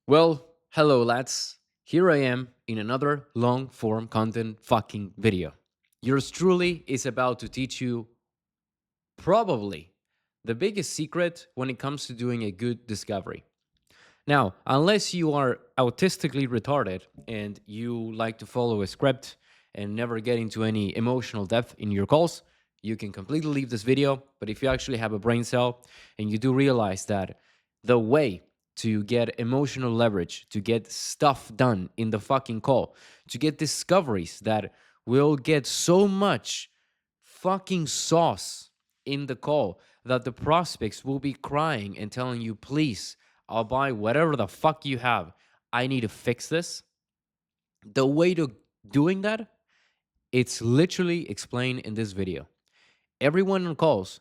Well, hello lads. Here I am in another long form content fucking video. Yours truly is about to teach you probably the biggest secret when it comes to doing a good discovery. Now, unless you are autistically retarded and you like to follow a script and never get into any emotional depth in your calls, you can completely leave this video. But if you actually have a brain cell and you do realize that the way to get emotional leverage, to get stuff done in the fucking call, to get discoveries that will get so much fucking sauce in the call that the prospects will be crying and telling you, please, I'll buy whatever the fuck you have. I need to fix this. The way to doing that, it's literally explained in this video. Everyone on calls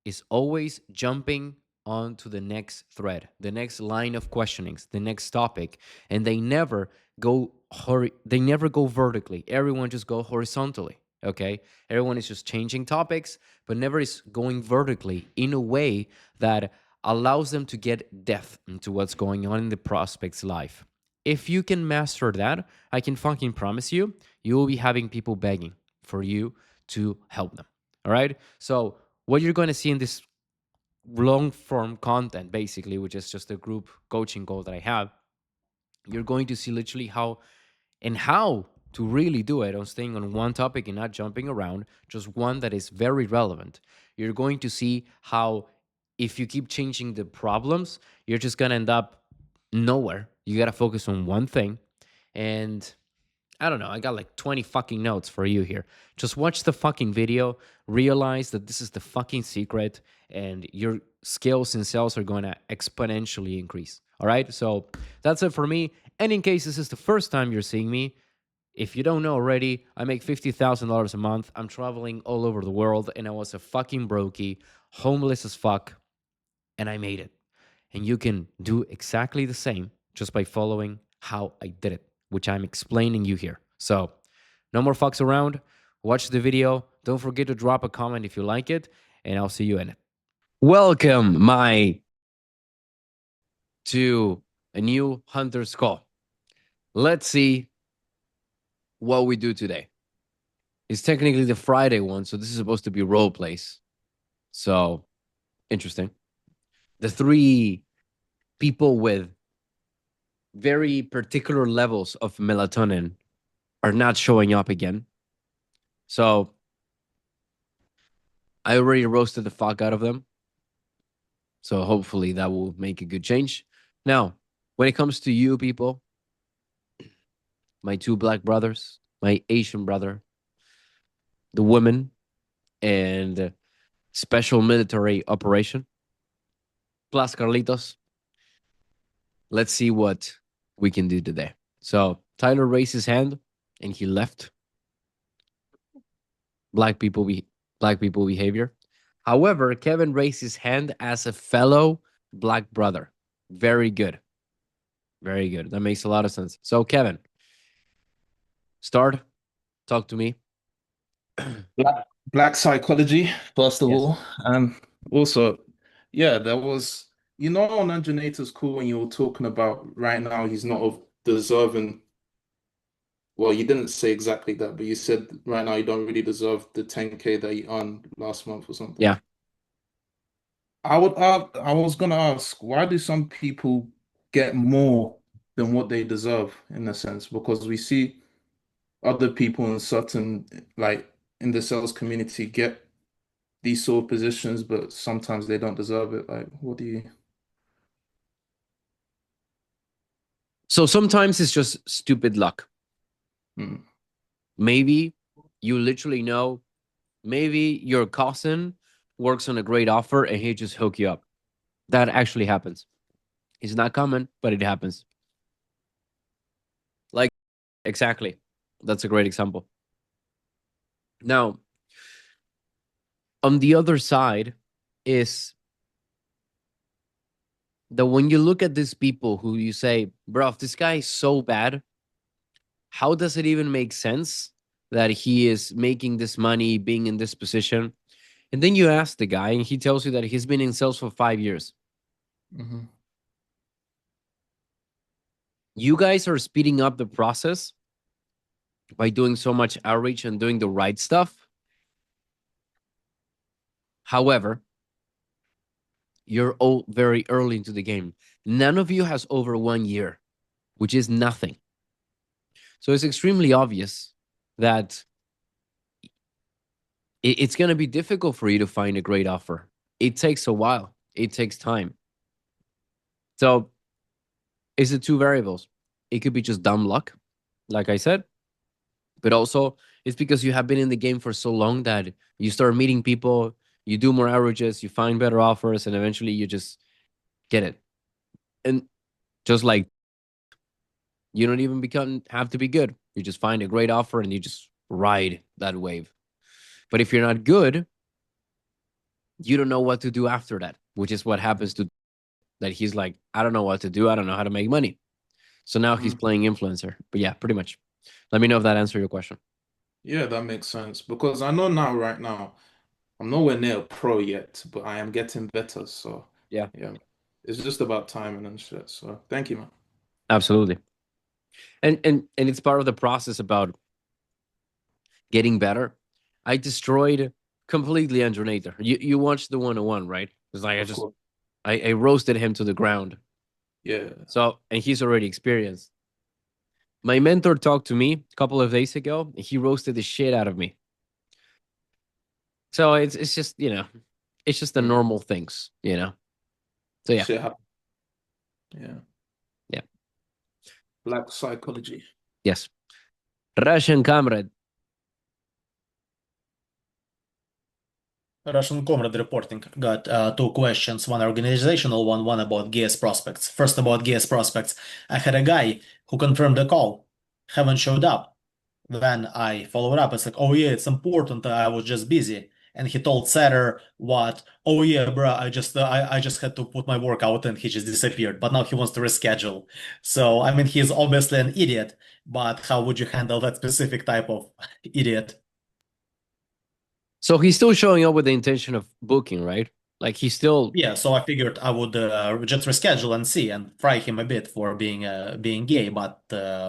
is always jumping onto the next thread, the next line of questionings, the next topic, and they never go vertically. Everyone just go horizontally. Okay, everyone is just changing topics, but never is going vertically in a way that allows them to get depth into what's going on in the prospect's life. If you can master that, I can fucking promise you, you will be having people begging for you to help them. All right. So what you're going to see in this long form content, basically, which is just a group coaching goal that I have, you're going to see literally how to really do it on staying on one topic and not jumping around, just one that is very relevant. You're going to see how if you keep changing the problems, you're just going to end up nowhere. You got to focus on one thing. And I don't know. I got like 20 fucking notes for you here. Just watch the fucking video, realize that this is the fucking secret, and your skills in sales are going to exponentially increase. All right. So that's it for me. And in case this is the first time you're seeing me, if you don't know already, I make $50,000 a month. I'm traveling all over the world, and I was a fucking brokey, homeless as fuck, and I made it. And you can do exactly the same just by following how I did it, which I'm explaining you here. So, no more fucks around. Watch the video. Don't forget to drop a comment if you like it, and I'll see you in it. Welcome, my to a new Hunter's Call. Let's see what we do today. It's technically the Friday one, so this is supposed to be role plays. So, interesting. The three people with very particular levels of melatonin are not showing up again. So I already roasted the fuck out of them. So hopefully that will make a good change. Now, when it comes to you people, my two black brothers, my Asian brother, the women, and special military operation, plus Carlitos, let's see what we can do today. So Tyler raised his hand and he left. Black people behavior. However, Kevin raised his hand as a fellow black brother. Very good. Very good. That makes a lot of sense. So, Kevin, start. Talk to me. Black psychology, first of Yes. all. Also, yeah, there was, on Anjaneta's call when you were talking about right now, he's not of deserving. Well, you didn't say exactly that, but you said right now you don't really deserve the 10K that you earned last month or something. Yeah. I was gonna ask, why do some people get more than what they deserve in a sense? Because we see other people in certain, like in the sales community, get these sort of positions, but sometimes they don't deserve it. Like, what do you? So sometimes it's just stupid luck. Hmm. Maybe you literally know, maybe your cousin works on a great offer and he just hook you up. That actually happens. It's not common, but it happens. Like, exactly. That's a great example. Now, on the other side is that when you look at these people who you say, bro, if this guy is so bad, how does it even make sense that he is making this money, being in this position? And then you ask the guy, and he tells you that he's been in sales for 5 years. Hmm. You guys are speeding up the process by doing so much outreach and doing the right stuff. However, you're all very early into the game. None of you has over 1 year, which is nothing. So it's extremely obvious that it's going to be difficult for you to find a great offer. It takes a while, it takes time. So it's the two variables. It could be just dumb luck, like I said, but also it's because you have been in the game for so long that you start meeting people, you do more averages, you find better offers, and eventually you just get it. And just like you don't even become have to be good. You just find a great offer and you just ride that wave. But if you're not good, you don't know what to do after that, which is what happens to that. He's like, I don't know what to do. I don't know how to make money. So now he's Mm. playing influencer. But yeah, pretty much. Let me know if that answered your question. Yeah, that makes sense because I know now, right now, I'm nowhere near a pro yet, but I am getting better. So, Yeah, yeah, it's just about timing and shit. So, thank you, man. absolutely. And it's part of the process about getting better. I destroyed completely Andronator. You watched the 101, right? It's like Of course. I roasted him to the ground. Yeah. So and he's already experienced. My mentor talked to me a couple of days ago. And he roasted the shit out of me. So it's just it's just the Mm. normal things. So yeah, Shit happens. Yeah. yeah, Black psychology. yes. Russian comrade. Russian Comrade reporting got two questions, one organizational one, one about GS prospects. First about GS prospects. I had a guy who confirmed the call, haven't showed up. Then I followed up. It's like, oh yeah, it's important. I was just busy. And he told Setter what, oh yeah, bruh, I just had to put my work out and he just disappeared. But now he wants to reschedule. So I mean, he's obviously an idiot. But how would you handle that specific type of idiot? So he's still showing up with the intention of booking, right? Like he's still. Yeah, so I figured I would just reschedule and see and fry him a bit for being gay, but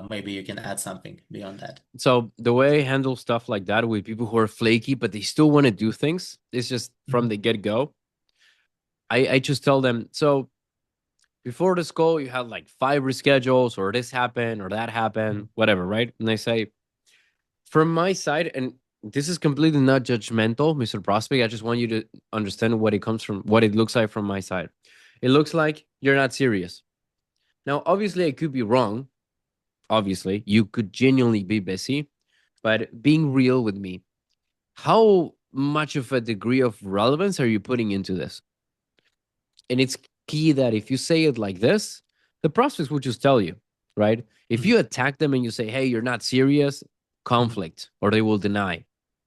maybe you can add something beyond that. So the way I handle stuff like that with people who are flaky, but they still want to do things, is just from Mhm, the get go. I just tell them, so before this call, you had like 5 reschedules, or this happened, or that mhm, happened, whatever, right? And I say, from my side, and this is completely not judgmental, Mr. Prospect. I just want you to understand what it comes from, what it looks like from my side. It looks like you're not serious. Now, obviously, I could be wrong. Obviously, you could genuinely be busy, but being real with me, how much of a degree of relevance are you putting into this? And it's key that if you say it like this, the prospects will just tell you, right? If mhm, you attack them and you say, hey, you're not serious, mhm, conflict, or they will deny.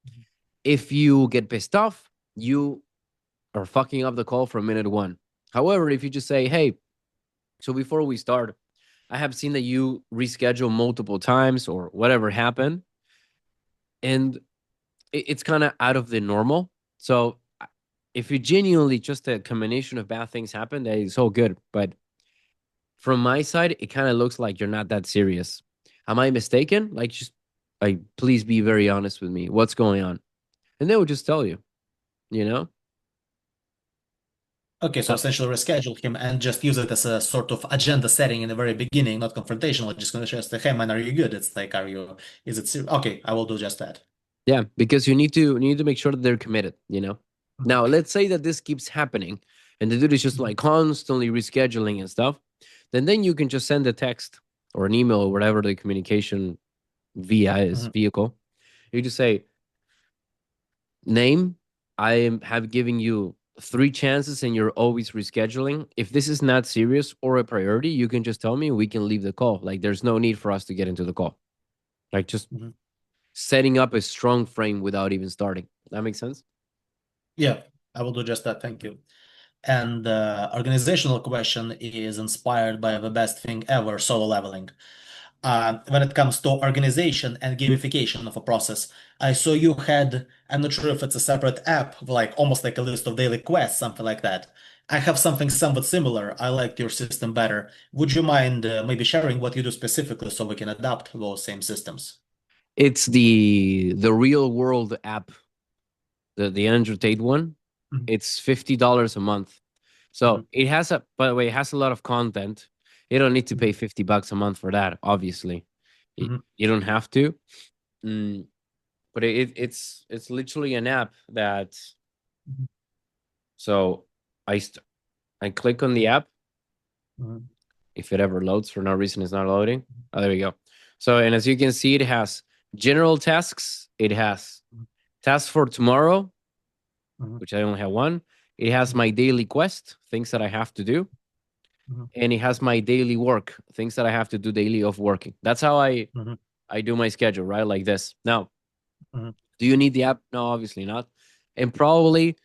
mhm, If you get pissed off, you are fucking up the call from minute one. However, if you just say, hey, so before we start, I have seen that you reschedule multiple times or whatever happened, and it's kind of out of the normal. So if you genuinely just a combination of bad things happen, that is all good. But from my side, it kind of looks like you're not that serious. Am I mistaken? Like, just like, please be very honest with me. What's going on? And they will just tell you. You know. Okay, so Uh, essentially reschedule him and just use it as a sort of agenda setting in the very beginning, not confrontational. Just gonna just say, hey man, are you good? It's like, is it serious? Okay, I will do just that. yeah, because you need to make sure that they're committed. Mhm, Now, let's say that this keeps happening, and the dude is just mhm, like constantly rescheduling and stuff. Then you can just send a text or an email or whatever the communication via is mhm, vehicle. You just say, name, have given you 3 chances and you're always rescheduling. If this is not serious or a priority, you can just tell me, we can leave the call. Like, there's no need for us to get into the call. Like, just mhm. setting up a strong frame without even starting. That makes sense. Yeah, I will do just that. Thank you. And the organizational question is inspired by the best thing ever, solo leveling. When it comes to organization and gamification of a process, I saw you had, I'm not sure if it's a separate app, like almost like a list of daily quests, something like that. I have something somewhat similar. I liked your system better. Would you mind maybe sharing what you do specifically so we can adapt those same systems? It's the real world app, the Andrew Tate one. Mhm, It's $50 a month. So mhm, it has a, by the way, it has a lot of content. You don't need to pay mhm, $50 a month for that, obviously. mhm, You don't have to. Mm, but it's literally an app that, mhm, so I st- I click on the app. mhm, If it ever loads, for no reason it's not loading. Oh, there we go. So, and as you can see, it has general tasks. It has tasks for tomorrow, mhm, which I only have one. It has mhm, my daily quest, things that I have to do, mhm, and it has my daily work, things that I have to do daily of working. That's how mhm, I do my schedule, right? Like this. Now, mhm, do you need the app? No, obviously not. And probably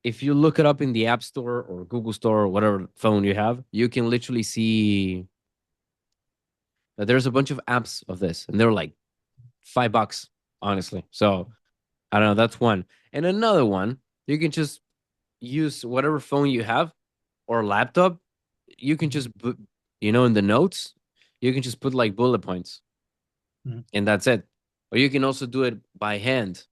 if you look it up in the App Store or Google Store or whatever phone you have, you can literally see that there's a bunch of apps of this, and they're like $5, honestly. So I don't know. That's one. And another one, you can just use whatever phone you have or laptop. You can mhm, just put, in the notes, you can just put like bullet points, mhm, and that's it. Or you can also do it by hand.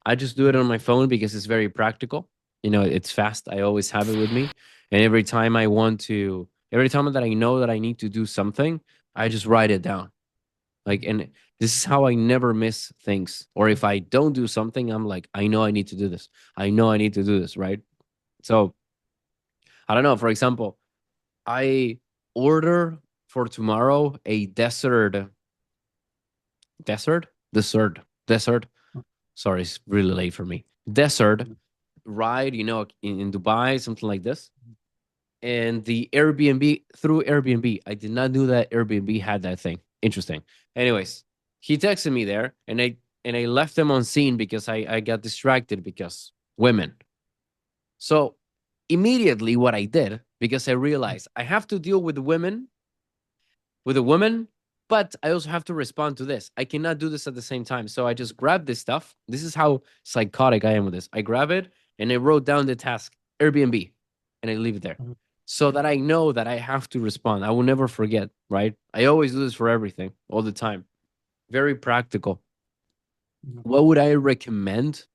I just do it mhm, on my phone because it's very practical. It's fast. I always have it with me. And every time that I know that I need to do something, I just write it down. Like, and this is how I never miss things. Or if I don't do something, I'm like, I know I need to do this. I know I need to do this, right? So I don't know. For example, I order for tomorrow a desert. Sorry, it's really late for me. Desert mhm, ride, in Dubai, something like this. And the Airbnb, through Airbnb, I did not know that Airbnb had that thing. Interesting. Anyways, he texted me there, and I left him on scene because I got distracted because women. So immediately, what I did, because I realized I have to deal with a woman, but I also have to respond to this. I cannot do this at the same time. So I just grabbed this stuff. This is how psychotic I am with this. I grab it and I wrote down the task, Airbnb, and I leave it there mhm, so that I know that I have to respond. I will never forget, right? I always do this for everything, all the time. Very practical. mhm. What would I recommend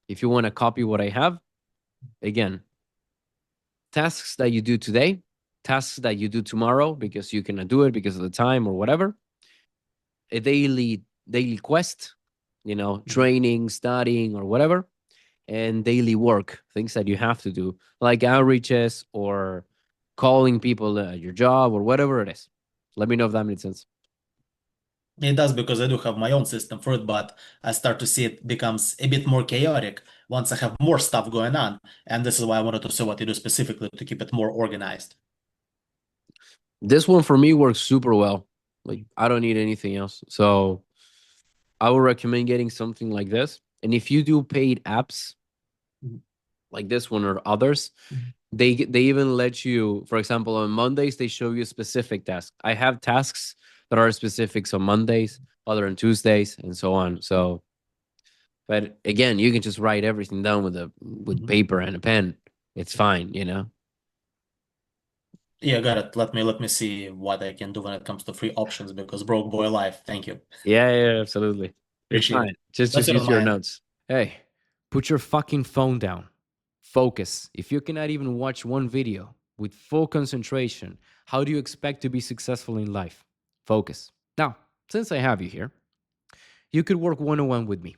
if you want to copy what I have? Again, tasks that you do today, tasks that you do tomorrow because you cannot do it because of the time or whatever, a daily quest, Mhm. training, studying, or whatever, and daily work, things that you have to do, like outreaches or calling people at your job or whatever it is. Let me know if that made sense. It does because I do have my own system for it, but I start to see it becomes a bit more chaotic once I have more stuff going on. And this is why I wanted to see what you do specifically to keep it more organized. This one for me works super well. Like, I don't need anything else. So I would recommend getting something like this. And if you do paid apps Mhm, like this one or others, mhm, they even let you, for example, on Mondays they show you specific tasks. I have tasks that are specifics on Mondays, other on Tuesdays, and so on. So, but again, you can just write everything down with mhm. paper and a pen. It's fine. Yeah, got it. Let me see what I can do when it comes to free options because broke boy life. Thank you. Yeah, yeah, absolutely. It's Appreciate it. fine. just What's just your use your mind? notes. Hey, put your fucking phone down. Focus. If you cannot even watch one video with full concentration, how do you expect to be successful in life? Focus. Now, since I have you here, you could work one on one with me.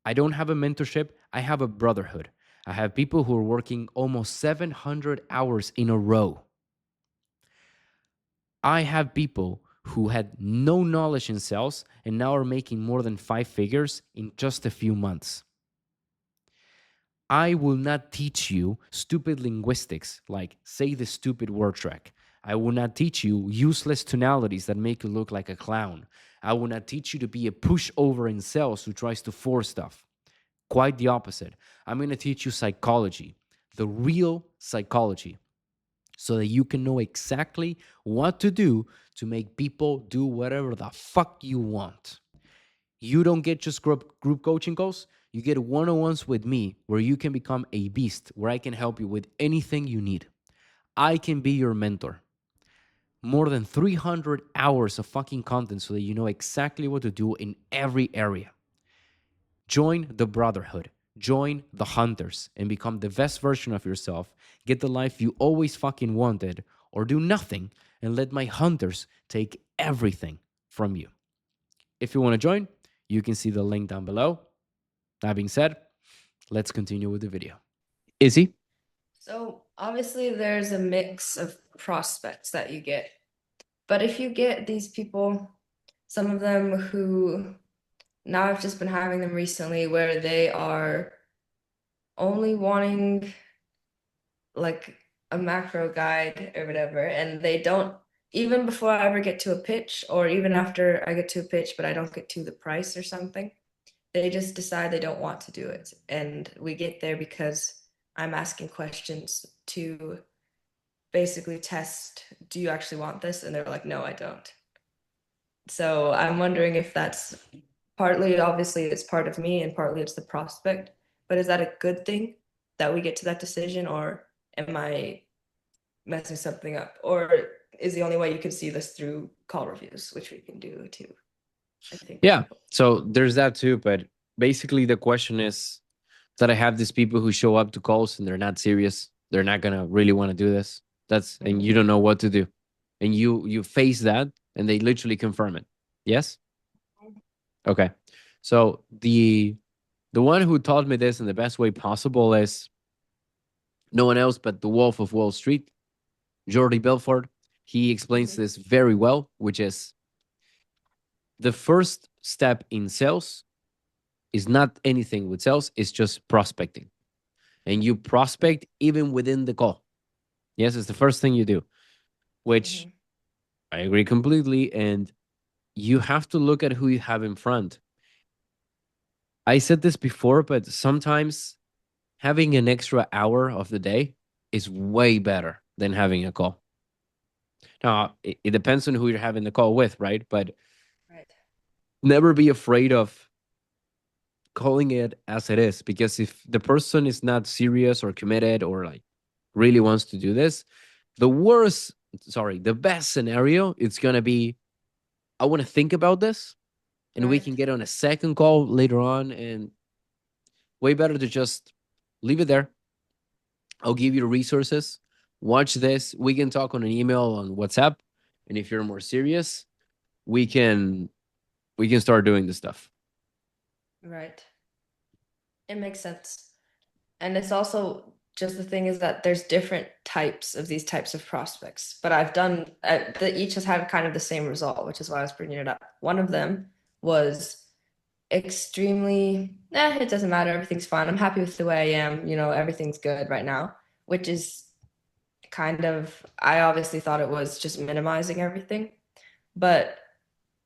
I don't have a mentorship, I have a brotherhood. I have people who are working almost 700 hours in a row. I have people who had no knowledge in sales and now are making more than 5 figures in just a few months. I will not teach you stupid linguistics like say the stupid word track. I will not teach you useless tonalities that make you look like a clown. I will not teach you to be a pushover in sales who tries to force stuff. Quite the opposite. I'm going to teach you psychology, the real psychology, so that you can know exactly what to do to make people do whatever the fuck you want. You don't get just group coaching calls. You get one on ones with me where you can become a beast, where I can help you with anything you need. I can be your mentor. More than 300 hours of fucking content so that you know exactly what to do in every area. Join the brotherhood. Join the hunters and become the best version of yourself. Get the life you always fucking wanted, or do nothing and let my hunters take everything from you. If you want to join, you can see the link down below. That being said, let's continue with the video. Izzy? So obviously there's a mix of prospects that you get. But if you get these people, some of them who now I've just been having them recently where they are only wanting like a macro guide or whatever, and they don't, even before I ever get to a pitch, or even after I get to a pitch but I don't get to the price or something, they just decide they don't want to do it. And we get there because I'm asking questions to basically test, do you actually want this? And they're like, no, I don't. So I'm wondering if that's partly, obviously, it's part of me and partly it's the prospect, but is that a good thing that we get to that decision, or am I messing something up? Or is the only way you can see this through call reviews, which we can do too, I think. Yeah, so there's that too. But basically, the question is that I have these people who show up to calls and they're not serious. They're not going to really want to do this. And you don't know what to do. And you face that and they literally confirm it. Yes? Okay. So the one who taught me this in the best way possible is no one else but the Wolf of Wall Street, Jordi Belfort. He explains this very well, which is the first step in sales is not anything with sales, it's just prospecting. And you prospect even within the call. Yes, it's the first thing you do, which I agree completely. And you have to look at who you have in front. I said this before, but sometimes having an extra hour of the day is way better than having a call. Now, it depends on who you're having the call with, right? But never be afraid of calling it as it is, because if the person is not serious or committed or like really wants to do this, the best scenario, it's going to be, I want to think about this and we can get on a second call later on, and way better to just leave it there. I'll give you the resources. Watch this. We can talk on an email on WhatsApp. And if you're more serious, we can start doing this stuff. Right. It makes sense. And it's also just, the thing is that there's different types of these types of prospects, but I've done each has had kind of the same result, which is why I was bringing it up. One of them was extremely, it doesn't matter, everything's fine, I'm happy with the way I am, everything's good right now, which is kind of, I obviously thought it was just minimizing everything, but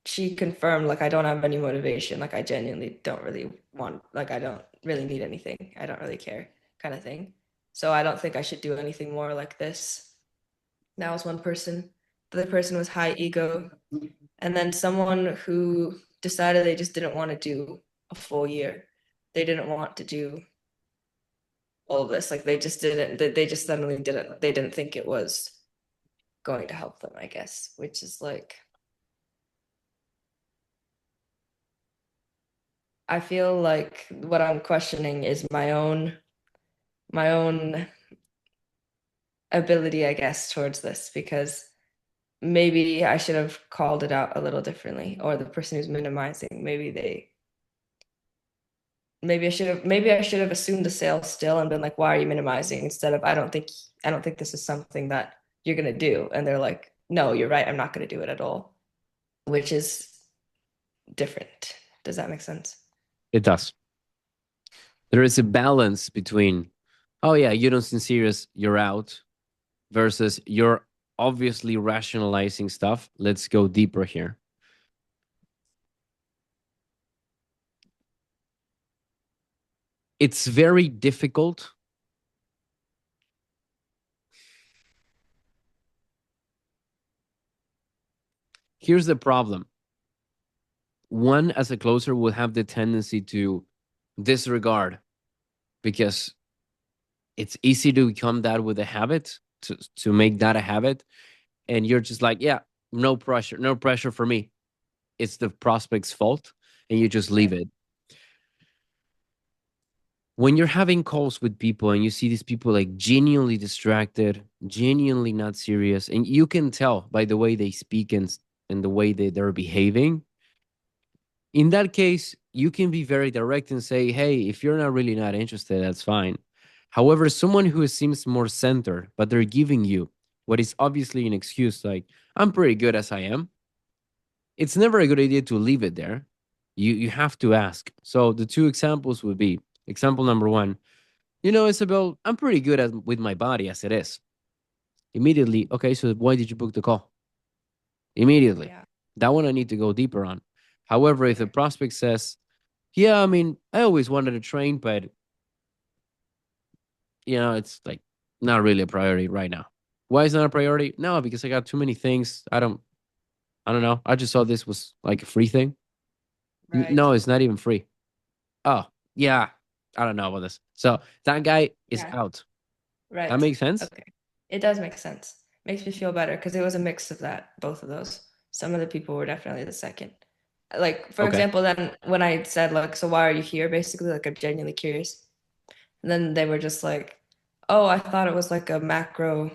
she confirmed, like, I don't have any motivation, like I genuinely don't really want, like I don't really need anything, I don't really care, kind of thing. So I don't think I should do anything more like this. That was one person. The other person was high ego. And then someone who decided they just didn't want to do a full year. They didn't want to do all of this. Like they just suddenly didn't think it was going to help them, I guess, which is like, I feel like what I'm questioning is my own ability, I guess, towards this, because maybe I should have called it out a little differently, or the person who's minimizing, maybe I should have assumed the sale still and been like, why are you minimizing? Instead of, I don't think this is something that you're gonna do. And they're like, no, you're right, I'm not gonna do it at all, which is different. Does that make sense? It does. There is a balance between, oh yeah, you don't seem serious, you're out, versus you're obviously rationalizing stuff. Let's go deeper here. It's very difficult. Here's the problem. One, as a closer, will have the tendency to disregard, because it's easy to become that with a habit. to make that a habit, and you're just like, yeah, no pressure for me. It's the prospect's fault, and you just leave it. When you're having calls with people and you see these people like genuinely distracted, genuinely not serious, and you can tell by the way they speak and the way they're behaving, in that case, you can be very direct and say, hey, if you're not really not interested, that's fine. However, someone who seems more centered, but they're giving you what is obviously an excuse, like, I'm pretty good as I am, it's never a good idea to leave it there. You have to ask. So the two examples would be example number one, Isabel, I'm pretty good with my body as it is. Immediately, okay, so why did you book the call? Immediately. Yeah. That one I need to go deeper on. However, if the prospect says, yeah, I mean, I always wanted to train, but it's like not really a priority right now. Why is it not a priority? No, because I got too many things. I don't know. I just saw this was like a free thing. Right. No, it's not even free. Oh, yeah. I don't know about this. So that guy is Yeah. out. Right. That makes sense? Okay. It does make sense. Makes me feel better because it was a mix of both of those. Some of the people were definitely the second. Like, for Okay. example, then when I said, like, so why are you here? Basically, like, I'm genuinely curious. And then they were just like, oh, I thought it was like a macro.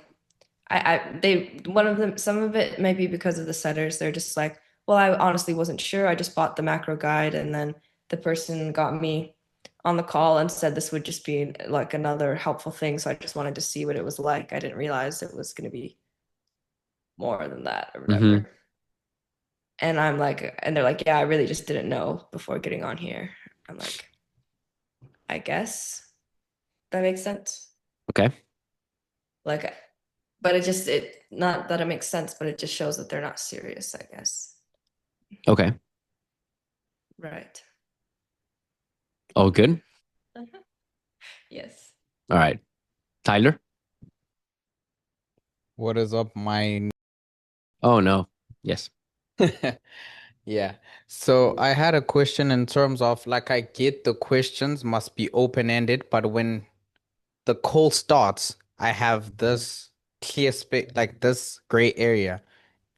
One of them, some of it may be because of the setters. They're just like, well, I honestly wasn't sure. I just bought the macro guide, and then the person got me on the call and said this would just be like another helpful thing. So I just wanted to see what it was like. I didn't realize it was going to be more than that or whatever. Mm-hmm. And I'm like, and they're like, yeah, I really just didn't know before getting on here. I'm like, I guess that makes sense. Okay. Like, but it not that it makes sense, but it just shows that they're not serious, I guess. Okay. Right. All good? Yes. All right. Tyler? What is up, my? Oh, no. Yes. Yeah. So I had a question in terms of like I get the questions must be open-ended, but when the call starts, I have this clear space, like this gray area.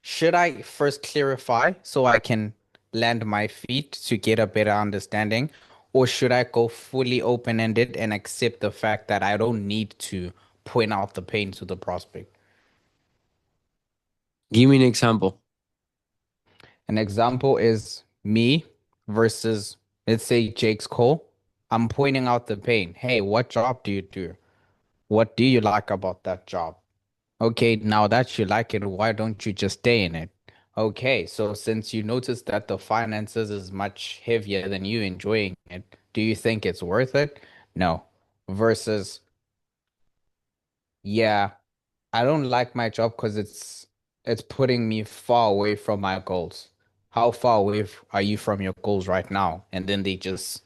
Should I first clarify so I can land my feet to get a better understanding, or should I go fully open-ended and accept the fact that I don't need to point out the pain to the prospect? Give me an example. An example is me versus, let's say, Jake's call. I'm pointing out the pain. Hey, what job do you do? What do you like about that job? Okay, now that you like it, why don't you just stay in it? Okay, so since you noticed that the finances is much heavier than you enjoying it, do you think it's worth it? No. Versus, yeah, I don't like my job because it's putting me far away from my goals. How far away are you from your goals right now? And then they just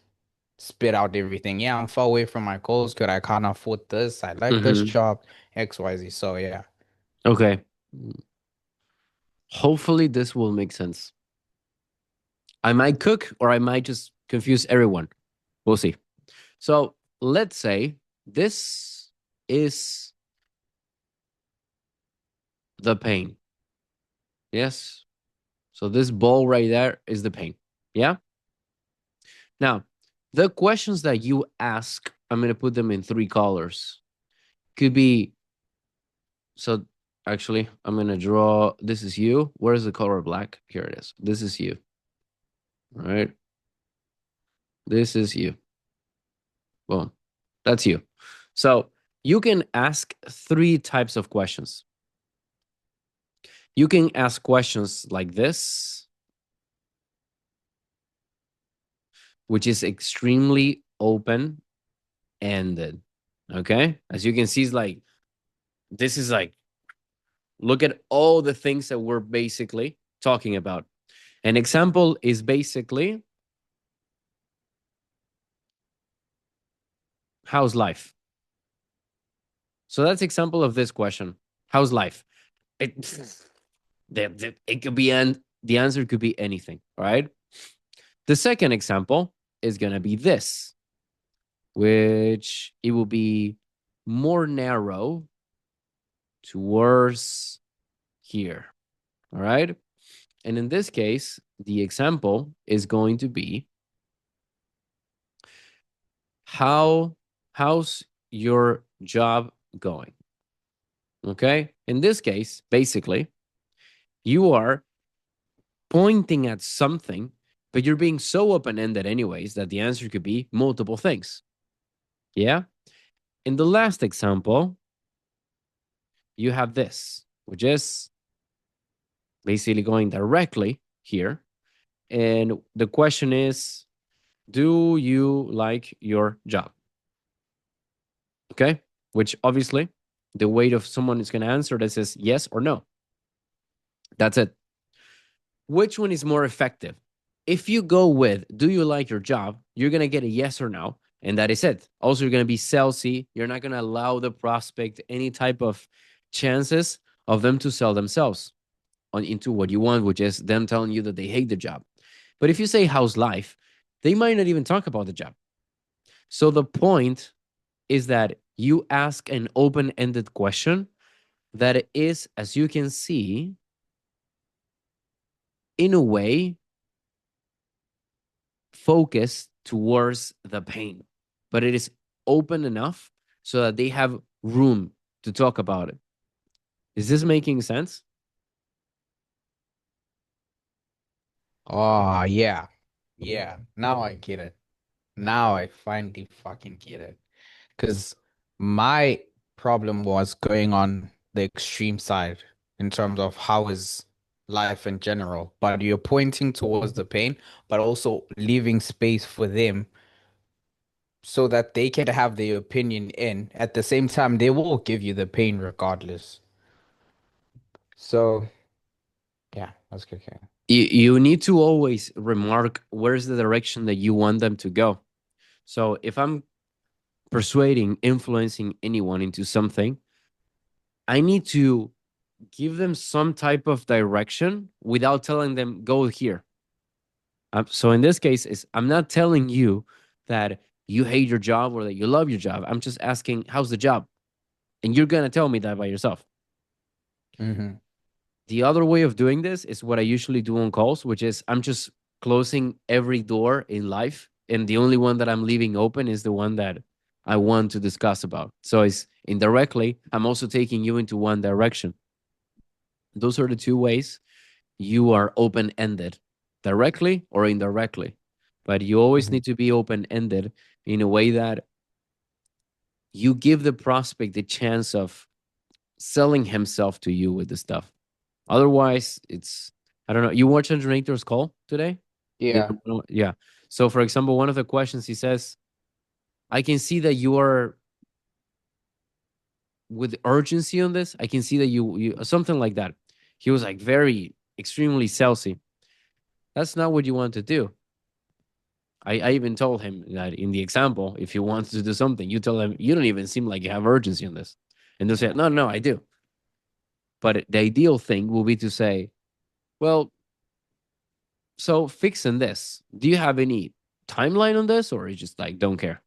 spit out everything. Yeah, I'm far away from my goals. Could I can't afford this? I like this Mm-hmm. job, XYZ. So yeah. Okay. Hopefully this will make sense. I might cook or I might just confuse everyone. We'll see. So let's say this is the pain. Yes. So this ball right there is the pain. Yeah. Now, the questions that you ask, I'm going to put them in 3 colors. Could be, so actually, I'm going to draw, this is you. Where's the color black? Here it is. This is you. All right. This is you. Boom. That's you. So you can ask 3 types of questions. You can ask questions like this, which is extremely open ended. Okay. As you can see, it's like, this is like, look at all the things that we're basically talking about. An example is basically, how's life? So that's example of this question. How's life? It, it could be, and the answer could be anything, right? The second example is going to be this, which it will be more narrow towards here. All right. And in this case, the example is going to be how's your job going? Okay. In this case, basically, you are pointing at something, but you're being so open-ended anyways that the answer could be multiple things. Yeah. In the last example, you have this, which is basically going directly here. And the question is, do you like your job? Okay. Which obviously the weight of someone is going to answer this is yes or no. That's it. Which one is more effective? If you go with, do you like your job? You're going to get a yes or no. And that is it. Also, you're going to be salesy. You're not going to allow the prospect any type of chances of them to sell themselves into what you want, which is them telling you that they hate the job. But if you say, how's life? They might not even talk about the job. So the point is that you ask an open-ended question that is, as you can see, in a way, focused towards the pain, but it is open enough so that they have room to talk about it. Is this making sense? Oh, yeah. Yeah. Now I get it. Now I finally fucking get it. Because my problem was going on the extreme side in terms of how is life in general. But you're pointing towards the pain, but also leaving space for them so that they can have their opinion in. At the same time, they will give you the pain regardless. So, yeah, that's good. Okay. You need to always remark where's the direction that you want them to go. So if I'm persuading, influencing anyone into something, I need to give them some type of direction without telling them go here. So in this case, I'm not telling you that you hate your job or that you love your job. I'm just asking, how's the job? And you're gonna tell me that by yourself. Mm-hmm. The other way of doing this is what I usually do on calls, which is I'm just closing every door in life, and the only one that I'm leaving open is the one that I want to discuss about. So it's indirectly, I'm also taking you into one direction. Those are the two ways you are open ended, directly or indirectly. But you always need to be open ended in a way that you give the prospect the chance of selling himself to you with the stuff. Otherwise, it's, I don't know. You watched Generator's call today? Yeah. Yeah. So, for example, one of the questions he says, I can see that you are with urgency on this. I can see that you something like that. He was like very extremely salesy. That's not what you want to do. I even told him that in the example, if he wants to do something, you tell him you don't even seem like you have urgency on this. And they'll say, no, no, I do. But the ideal thing will be to say, well, so fixing this, do you have any timeline on this, or you just like don't care?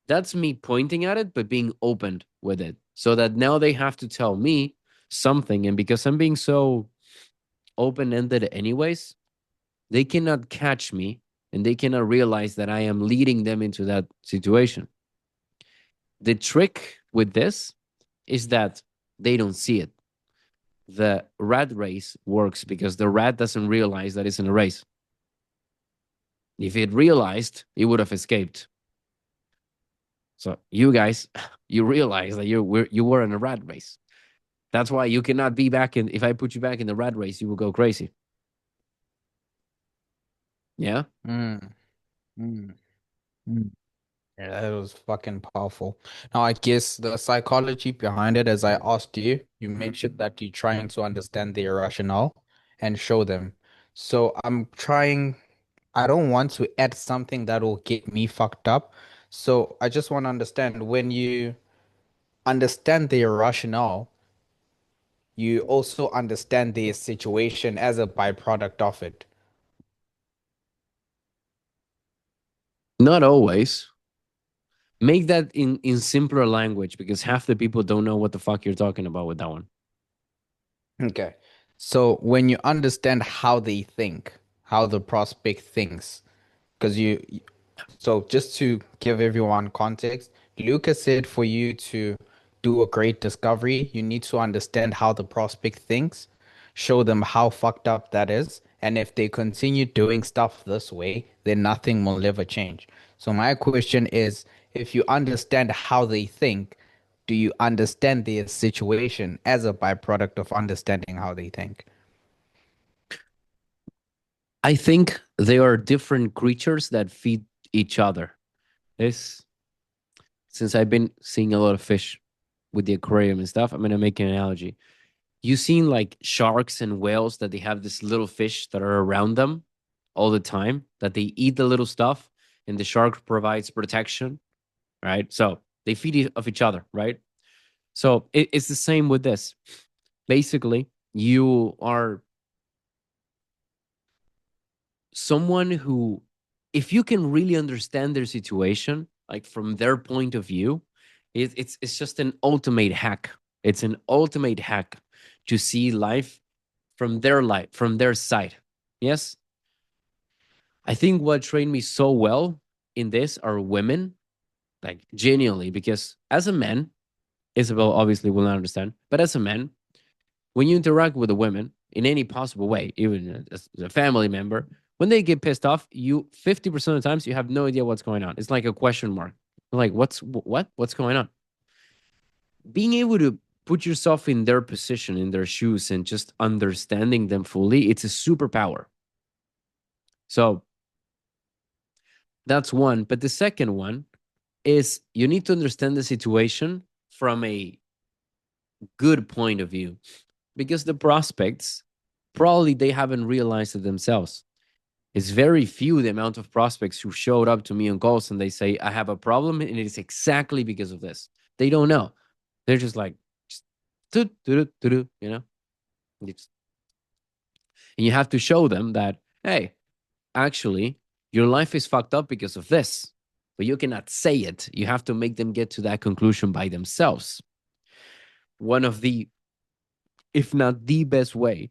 That's me pointing at it, but being open with it so that now they have to tell me something. And because I'm being so open ended, anyways, they cannot catch me and they cannot realize that I am leading them into that situation. The trick with this is that they don't see it. The rat race works because the rat doesn't realize that it's in a race. If it realized, it would have escaped. So you guys, you realize that you were in a rat race. That's why you cannot be back in. If I put you back in the rat race, you will go crazy. Yeah. Mm. Mm. Mm. Yeah, that was fucking powerful. Now, I guess the psychology behind it, as I asked you, you mentioned that you're trying to understand their rationale and show them. So I'm trying, I don't want to add something that will get me fucked up. So I just want to understand when you understand their rationale, you also understand their situation as a byproduct of it. Not always. Make that in simpler language, because half the people don't know what the fuck you're talking about with that one. Okay. So when you understand how they think, how the prospect thinks, because so just to give everyone context, Lucas said for you to do a great discovery, you need to understand how the prospect thinks, show them how fucked up that is, and if they continue doing stuff this way, then nothing will ever change. So my question is, if you understand how they think, do you understand their situation as a byproduct of understanding how they think? I think they are different creatures that feed each other. This, since I've been seeing a lot of fish with the aquarium and stuff, I'm gonna make an analogy. You seen like sharks and whales that they have this little fish that are around them all the time, that they eat the little stuff, and the shark provides protection, right? So they feed off each other, right? So it's the same with this. Basically, you are someone who, if you can really understand their situation, like from their point of view, it's just an ultimate hack. It's an ultimate hack to see life, from their side. Yes, I think what trained me so well in this are women, like genuinely, because as a man, Isabel obviously will not understand, but as a man, when you interact with a woman in any possible way, even as a family member, when they get pissed off, you 50% of the times you have no idea what's going on. It's like a question mark. Like, what's going on? Being able to put yourself in their position, in their shoes, and just understanding them fully, it's a superpower. So that's one. But the second one is you need to understand the situation from a good point of view, because the prospects probably they haven't realized it themselves. It's very few the amount of prospects who showed up to me on calls and they say, I have a problem and it is exactly because of this. They don't know. They're just like, just, you know? And you have to show them that, hey, actually, your life is fucked up because of this. But you cannot say it. You have to make them get to that conclusion by themselves. One of the, if not the best way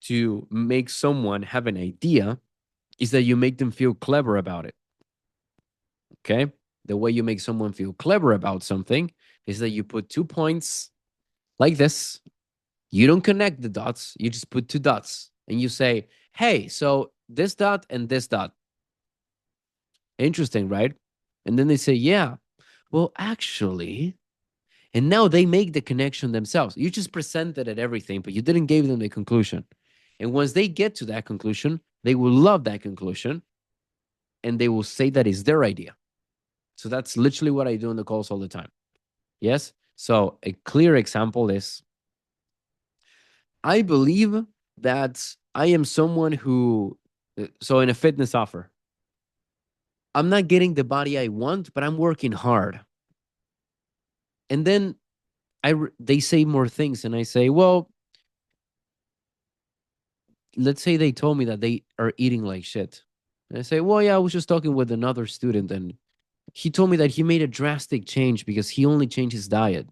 to make someone have an idea is that you make them feel clever about it. Okay? The way you make someone feel clever about something is that you put 2 points like this. You don't connect the dots, you just put 2 dots and you say, hey, so this dot and this dot. Interesting, right? And then they say, yeah, well, actually, and now they make the connection themselves. You just presented it everything, but you didn't give them the conclusion. And once they get to that conclusion, they will love that conclusion and they will say that is their idea. So that's literally what I do in the calls all the time. Yes. So a clear example is I believe that I am someone who, so in a fitness offer, I'm not getting the body I want, but I'm working hard. And then they say more things, and I say, well, let's say they told me that they are eating like shit. And I say, well, yeah, I was just talking with another student, and he told me that he made a drastic change because he only changed his diet.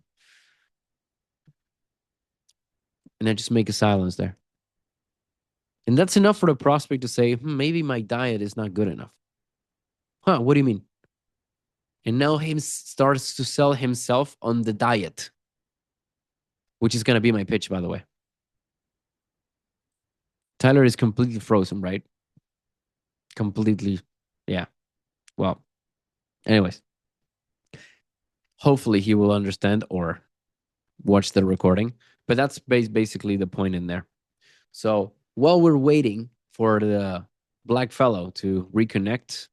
And I just make a silence there. And that's enough for the prospect to say, maybe my diet is not good enough. Huh, what do you mean? And now he starts to sell himself on the diet, which is going to be my pitch, by the way. Tyler is completely frozen, right? Completely. Yeah. Well, anyways, hopefully he will understand or watch the recording. But that's basically the point in there. So while we're waiting for the black fellow to reconnect,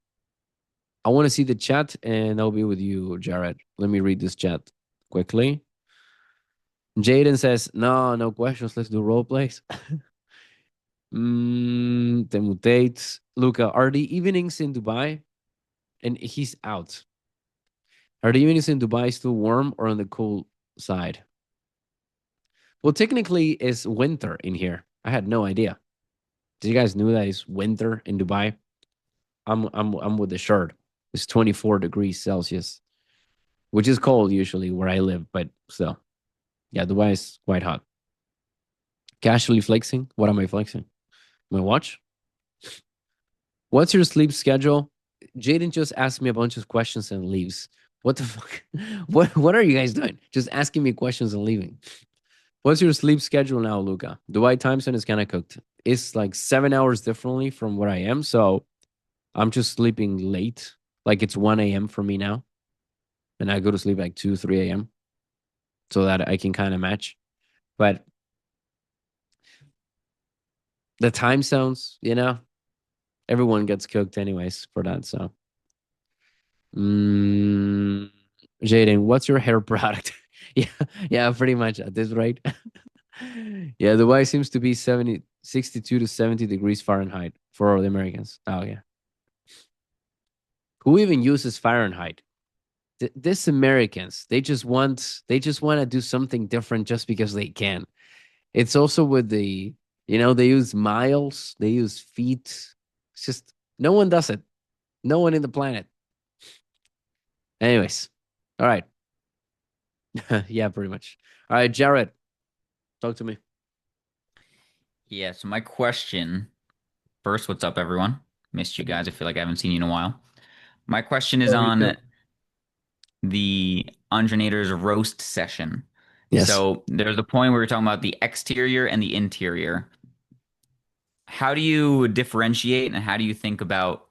I want to see the chat and I'll be with you, Jared. Let me read this chat quickly. Jaden says, no questions. Let's do role plays. Temutate. Luca, are the evenings in Dubai? And he's out. Are the evenings in Dubai still warm or on the cool side? Well, technically, it's winter in here. I had no idea. Did you guys know that it's winter in Dubai? I'm with the shirt. It's 24 degrees Celsius. which is cold usually where I live, but still, yeah, Dubai is quite hot. Casually flexing. What am I flexing? My watch. What's your sleep schedule? Jaden just asked me a bunch of questions and leaves. What the fuck? What are you guys doing? Just asking me questions and leaving. What's your sleep schedule now, Luca? Dubai time zone is kind of cooked. It's like 7 hours differently from where I am, so I'm just sleeping late. Like it's 1 a.m. for me now, and I go to sleep like 2, 3 a.m. so that I can kind of match. But the time zones, everyone gets cooked anyways for that. So, mm, Jaden, what's your hair product? Yeah, yeah, pretty much at this rate. Yeah, Dubai seems to be 62 to 70 degrees Fahrenheit for the Americans. Oh yeah. Who even uses Fahrenheit? This Americans, they just want to do something different just because they can. It's also with they use miles, they use feet. It's just no one does it. No one in the planet. Anyways, all right. Yeah, pretty much. All right, Jared, talk to me. Yeah, so my question first, what's up, everyone? Missed you guys. I feel like I haven't seen you in a while. My question is Oh, we on do. the Undrenator's roast session. Yes. So there's a point where we're talking about the exterior and the interior. How do you differentiate and how do you think about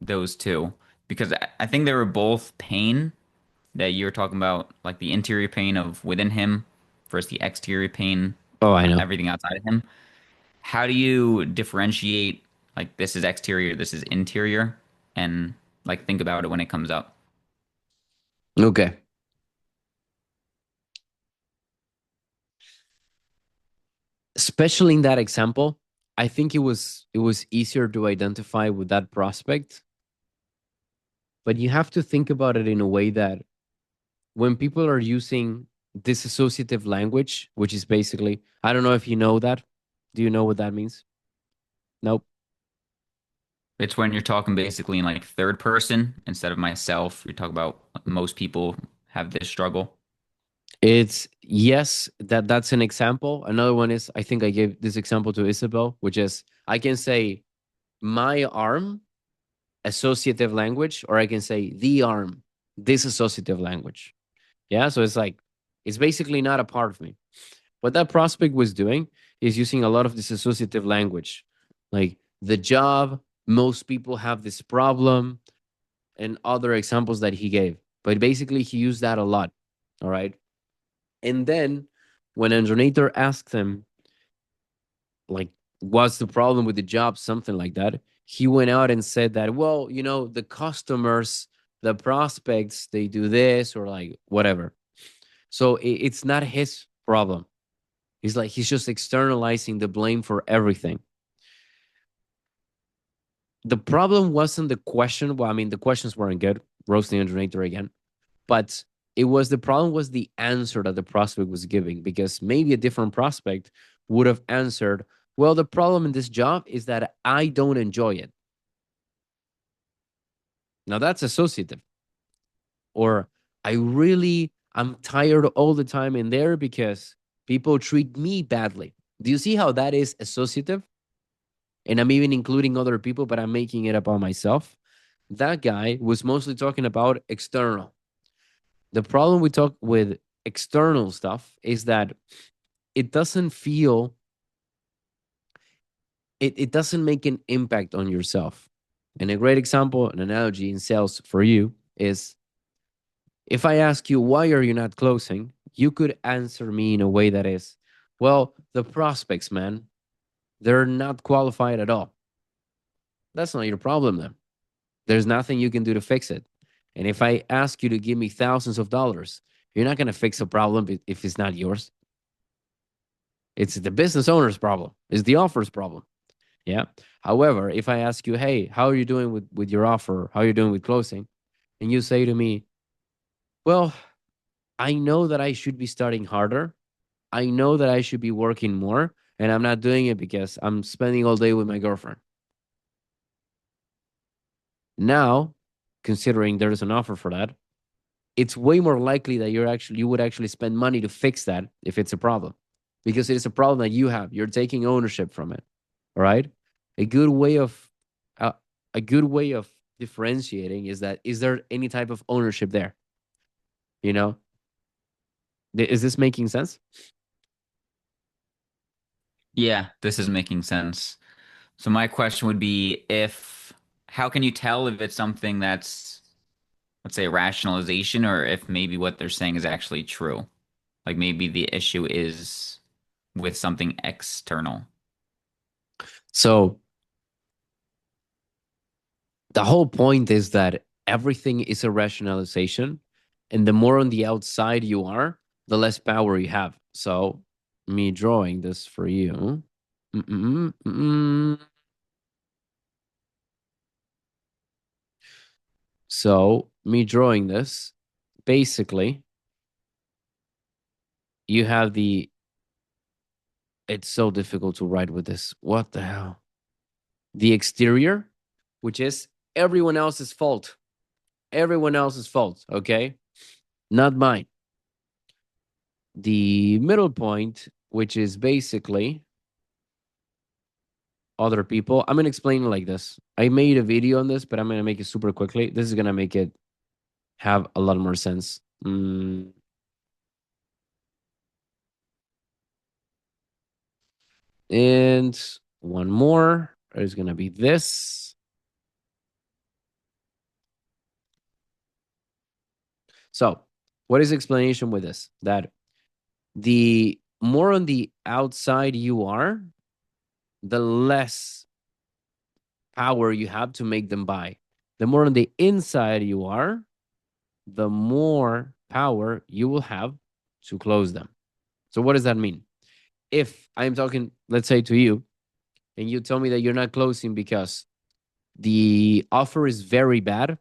those two? Because I think they were both pain that you're talking about, like the interior pain of within him versus the exterior pain, Oh, I know. everything outside of him. How do you differentiate like this is exterior, this is interior, and like think about it when it comes up? Okay. Especially in that example, I think it was easier to identify with that prospect, but you have to think about it in a way that when people are using disassociative language, which is basically, I don't know if you know that. Do you know what that means? Nope. It's when you're talking basically in like third person instead of myself. You talk about most people have this struggle. It's yes, that's an example. Another one is I think I gave this example to Isabel, which is I can say my arm, associative language, or I can say the arm, disassociative language. Yeah, so it's basically not a part of me. What that prospect was doing is using a lot of disassociative language, like the job. Most people have this problem, and other examples that he gave. But basically, he used that a lot. All right. And then when Andronator asked him, like, what's the problem with the job, something like that, he went out and said that, well, the customers, the prospects, they do this or like whatever. So it's not his problem. He's just externalizing the blame for everything. The problem wasn't the question. Well, I mean, the questions weren't good. Roasting Andronator again. But the problem was the answer that the prospect was giving, because maybe a different prospect would have answered, well, the problem in this job is that I don't enjoy it. Now that's associative. Or I'm tired all the time in there because people treat me badly. Do you see how that is associative? And I'm even including other people, but I'm making it up on myself. That guy was mostly talking about external. The problem we talk with external stuff is that it doesn't feel it doesn't make an impact on yourself. And a great example, an analogy in sales for you is, if I ask you, why are you not closing? You could answer me in a way that is, well, the prospects, man, they're not qualified at all. That's not your problem then. There's nothing you can do to fix it. And if I ask you to give me thousands of dollars, you're not going to fix a problem if it's not yours. It's the business owner's problem. It's the offer's problem. Yeah. However, if I ask you, hey, how are you doing with your offer? How are you doing with closing? And you say to me, well, I know that I should be starting harder. I know that I should be working more, and I'm not doing it because I'm spending all day with my girlfriend. Now, considering there's an offer for that, it's way more likely that you would actually spend money to fix that if it's a problem, because it is a problem that you have. You're taking ownership from it. All right. A good way of uh, a good way of differentiating is that, is there any type of ownership there? You know, is this making sense? Yeah, this is making sense. So my question would be, if how can you tell if it's something that's, let's say, rationalization, or if maybe what they're saying is actually true? Like maybe the issue is with something external. So the whole point is that everything is a rationalization, and the more on the outside you are, the less power you have. So me drawing this for you. Mm-mm-mm-mm. So me drawing this, basically, you have the, it's so difficult to write with this. What the hell? The exterior, which is everyone else's fault. Everyone else's fault, okay? Not mine. The middle point, which is basically other people. I'm gonna explain it like this. I made a video on this, but I'm gonna make it super quickly. This is gonna make it have a lot more sense. And one more is gonna be this. So, what is the explanation with this? That the more on the outside you are, the less power you have to make them buy. The more on the inside you are, the more power you will have to close them. So, what does that mean? If I'm talking, let's say, to you, and you tell me that you're not closing because the offer is very bad,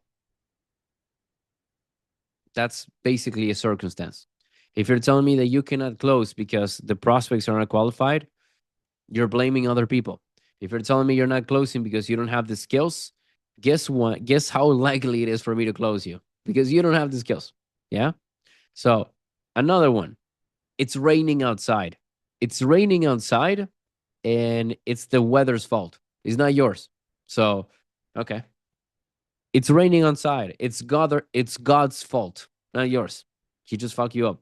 that's basically a circumstance. If you're telling me that you cannot close because the prospects are not qualified, you're blaming other people. If you're telling me you're not closing because you don't have the skills, guess what? Guess how likely it is for me to close you? Because you don't have the skills. Yeah. So, another one, it's raining outside. It's raining outside, and it's the weather's fault. It's not yours. So, okay. It's raining outside. It's God's fault, not yours. He just fucked you up.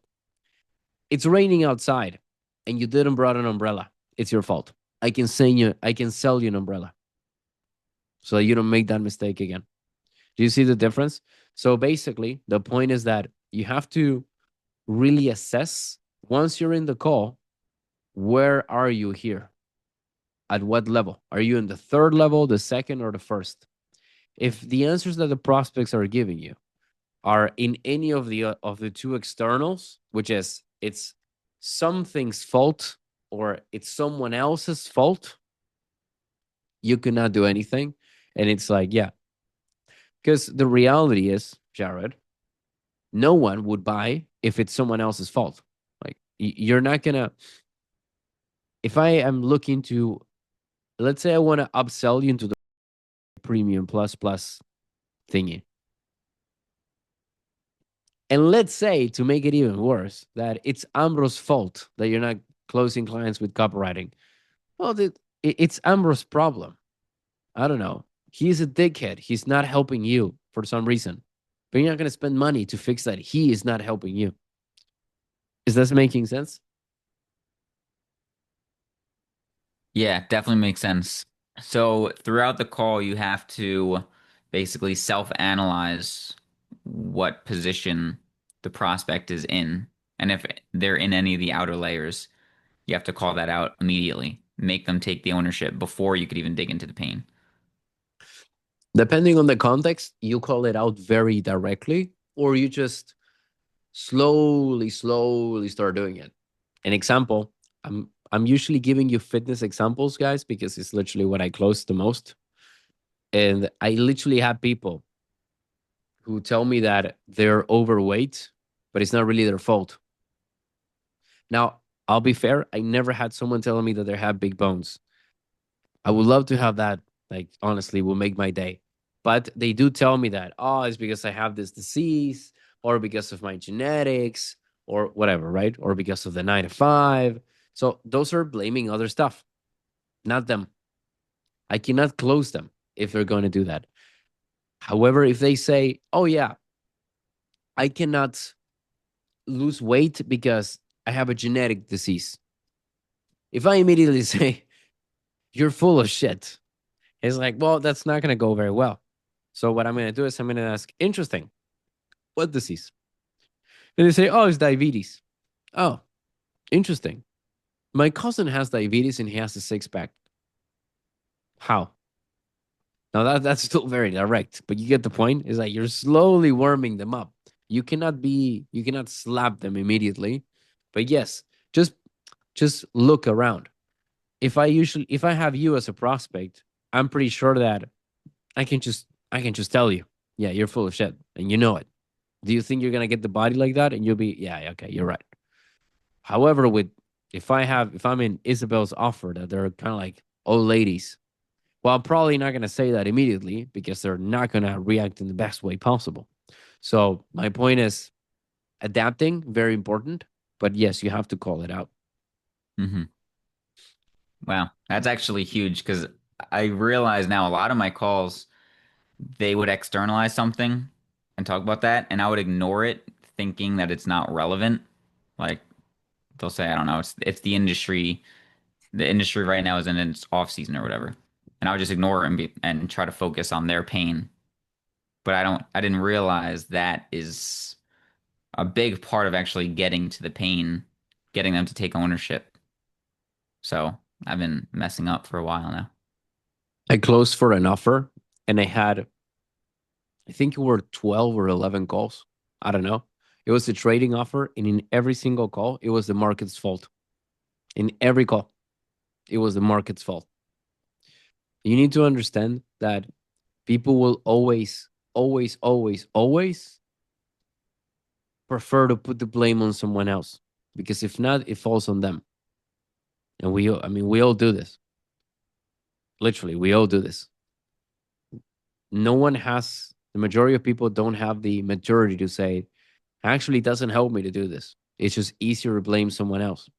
It's raining outside, and you didn't brought an umbrella. It's your fault. I can sell you an umbrella so that you don't make that mistake again. Do you see the difference? So basically, the point is that you have to really assess, once you're in the call, where are you here? At what level? Are you in the third level, the second, or the first? If the answers that the prospects are giving you are in any of the two externals, which is it's something's fault or it's someone else's fault, you cannot do anything. And it's like, yeah, because the reality is, Jared, no one would buy if it's someone else's fault. Like, you're not gonna, if I am looking to, let's say I want to upsell you into the premium plus thingy. And let's say, to make it even worse, that it's Ambro's fault that you're not closing clients with copywriting. Well, it's Ambro's problem. I don't know. He's a dickhead. He's not helping you for some reason. But you're not going to spend money to fix that. He is not helping you. Is this making sense? Yeah, definitely makes sense. So throughout the call, you have to basically self-analyze what position the prospect is in. And if they're in any of the outer layers, you have to call that out immediately. Make them take the ownership before you could even dig into the pain. Depending on the context, you call it out very directly, or you just slowly start doing it. An example, I'm usually giving you fitness examples, guys, because it's literally what I close the most. And I literally have people who tell me that they're overweight, but it's not really their fault. Now, I'll be fair, I never had someone telling me that they have big bones. I would love to have that. Like, honestly, will make my day. But they do tell me that, oh, it's because I have this disease, or because of my genetics, or whatever, right? Or because of the 9 to 5. So those are blaming other stuff, not them. I cannot close them if they're going to do that. However, if they say, oh, yeah, I cannot lose weight because I have a genetic disease, if I immediately say, you're full of shit, it's like, well, that's not going to go very well. So what I'm going to do is I'm going to ask, interesting, what disease? And they say, oh, it's diabetes. Oh, interesting. My cousin has diabetes and he has a 6 pack. How? Now that's still very direct, but you get the point. Is like you're slowly warming them up. You cannot slap them immediately. But yes, just look around. If I have you as a prospect, I'm pretty sure that I can just tell you, yeah, you're full of shit and you know it. Do you think you're gonna get the body like that? And you'll be, yeah, okay, you're right. However, with if I'm in Isabel's offer that they're kind of like old ladies, well, I'm probably not gonna say that immediately because they're not gonna react in the best way possible. So my point is adapting, very important, but yes, you have to call it out. Hmm. Wow, that's actually huge because I realize now a lot of my calls, they would externalize something and talk about that, and I would ignore it, thinking that it's not relevant. Like they'll say, I don't know, it's the industry. The industry right now is in its off season or whatever, and I would just ignore it and try to focus on their pain. But I didn't realize that is a big part of actually getting to the pain, getting them to take ownership. So I've been messing up for a while now. I closed for an offer and I had, I think it were 12 or 11 calls. I don't know. It was a trading offer, and in every single call, it was the market's fault. In every call, it was the market's fault. You need to understand that people will always, always, always, always prefer to put the blame on someone else because if not, it falls on them. And I mean, we all do this. Literally, we all do this. No one has, the majority of people don't have the maturity to say, actually, it doesn't help me to do this. It's just easier to blame someone else.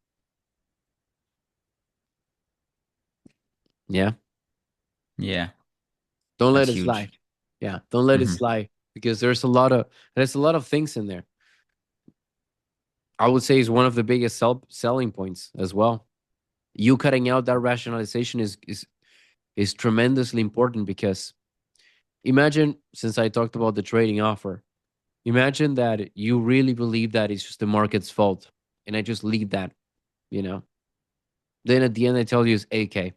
Yeah. Yeah, Don't let that's it slide. huge. Yeah. Don't let it Hmm. slide because there's a lot of things in there. I would say is one of the biggest selling points as well. You cutting out that rationalization is tremendously important because imagine, since I talked about the trading offer, imagine that you really believe that it's just the market's fault, and I just leave that, you know. Then at the end, I tell you it's AK.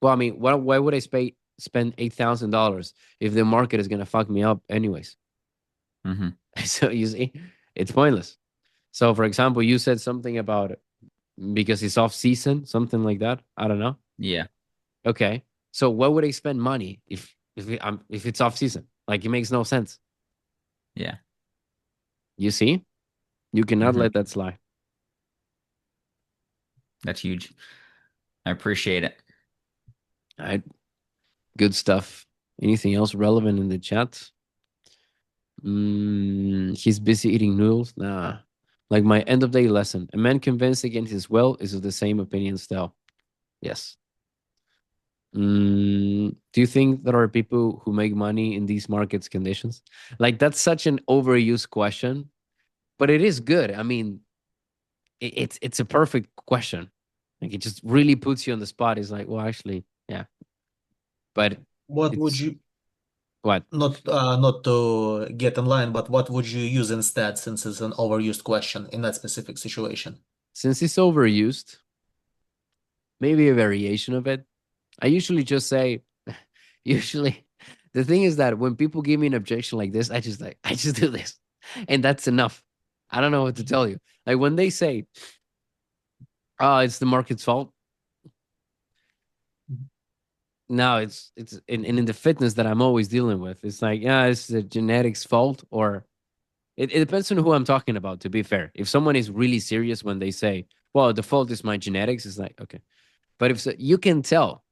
Well, I mean, why would I spend $8,000 if the market is gonna fuck me up anyways? Hmm. So you see, it's pointless. So, for example, you said something about because it's off season, something like that. I don't know. Yeah, Okay, so why would I spend money if it's off season? Like it makes no sense. yeah. You see, you cannot Hmm. let that slide. That's huge. I appreciate it. All right, good stuff. Anything else relevant in the chat? He's busy eating noodles. Nah. Like my end of day lesson. A man convinced against his will is of the same opinion still. Yes. Do you think there are people who make money in these markets conditions? Like that's such an overused question, but it is good. I mean, it's a perfect question. Like it just really puts you on the spot. It's like, well, actually, yeah. But What would it's you what? not to get in line, but what would you use instead since it's an overused question in that specific situation? Since it's overused, maybe a variation of it. I usually just say, usually, the thing is that when people give me an objection like this, I just do this, and that's enough. I don't know what to tell you. Like when they say, "Oh, it's the market's fault." No, it's in the fitness that I'm always dealing with. It's like, yeah, it's the genetics fault, or it depends on who I'm talking about. To be fair, if someone is really serious when they say, "Well, the fault is my genetics," it's like, okay. But if so, you can tell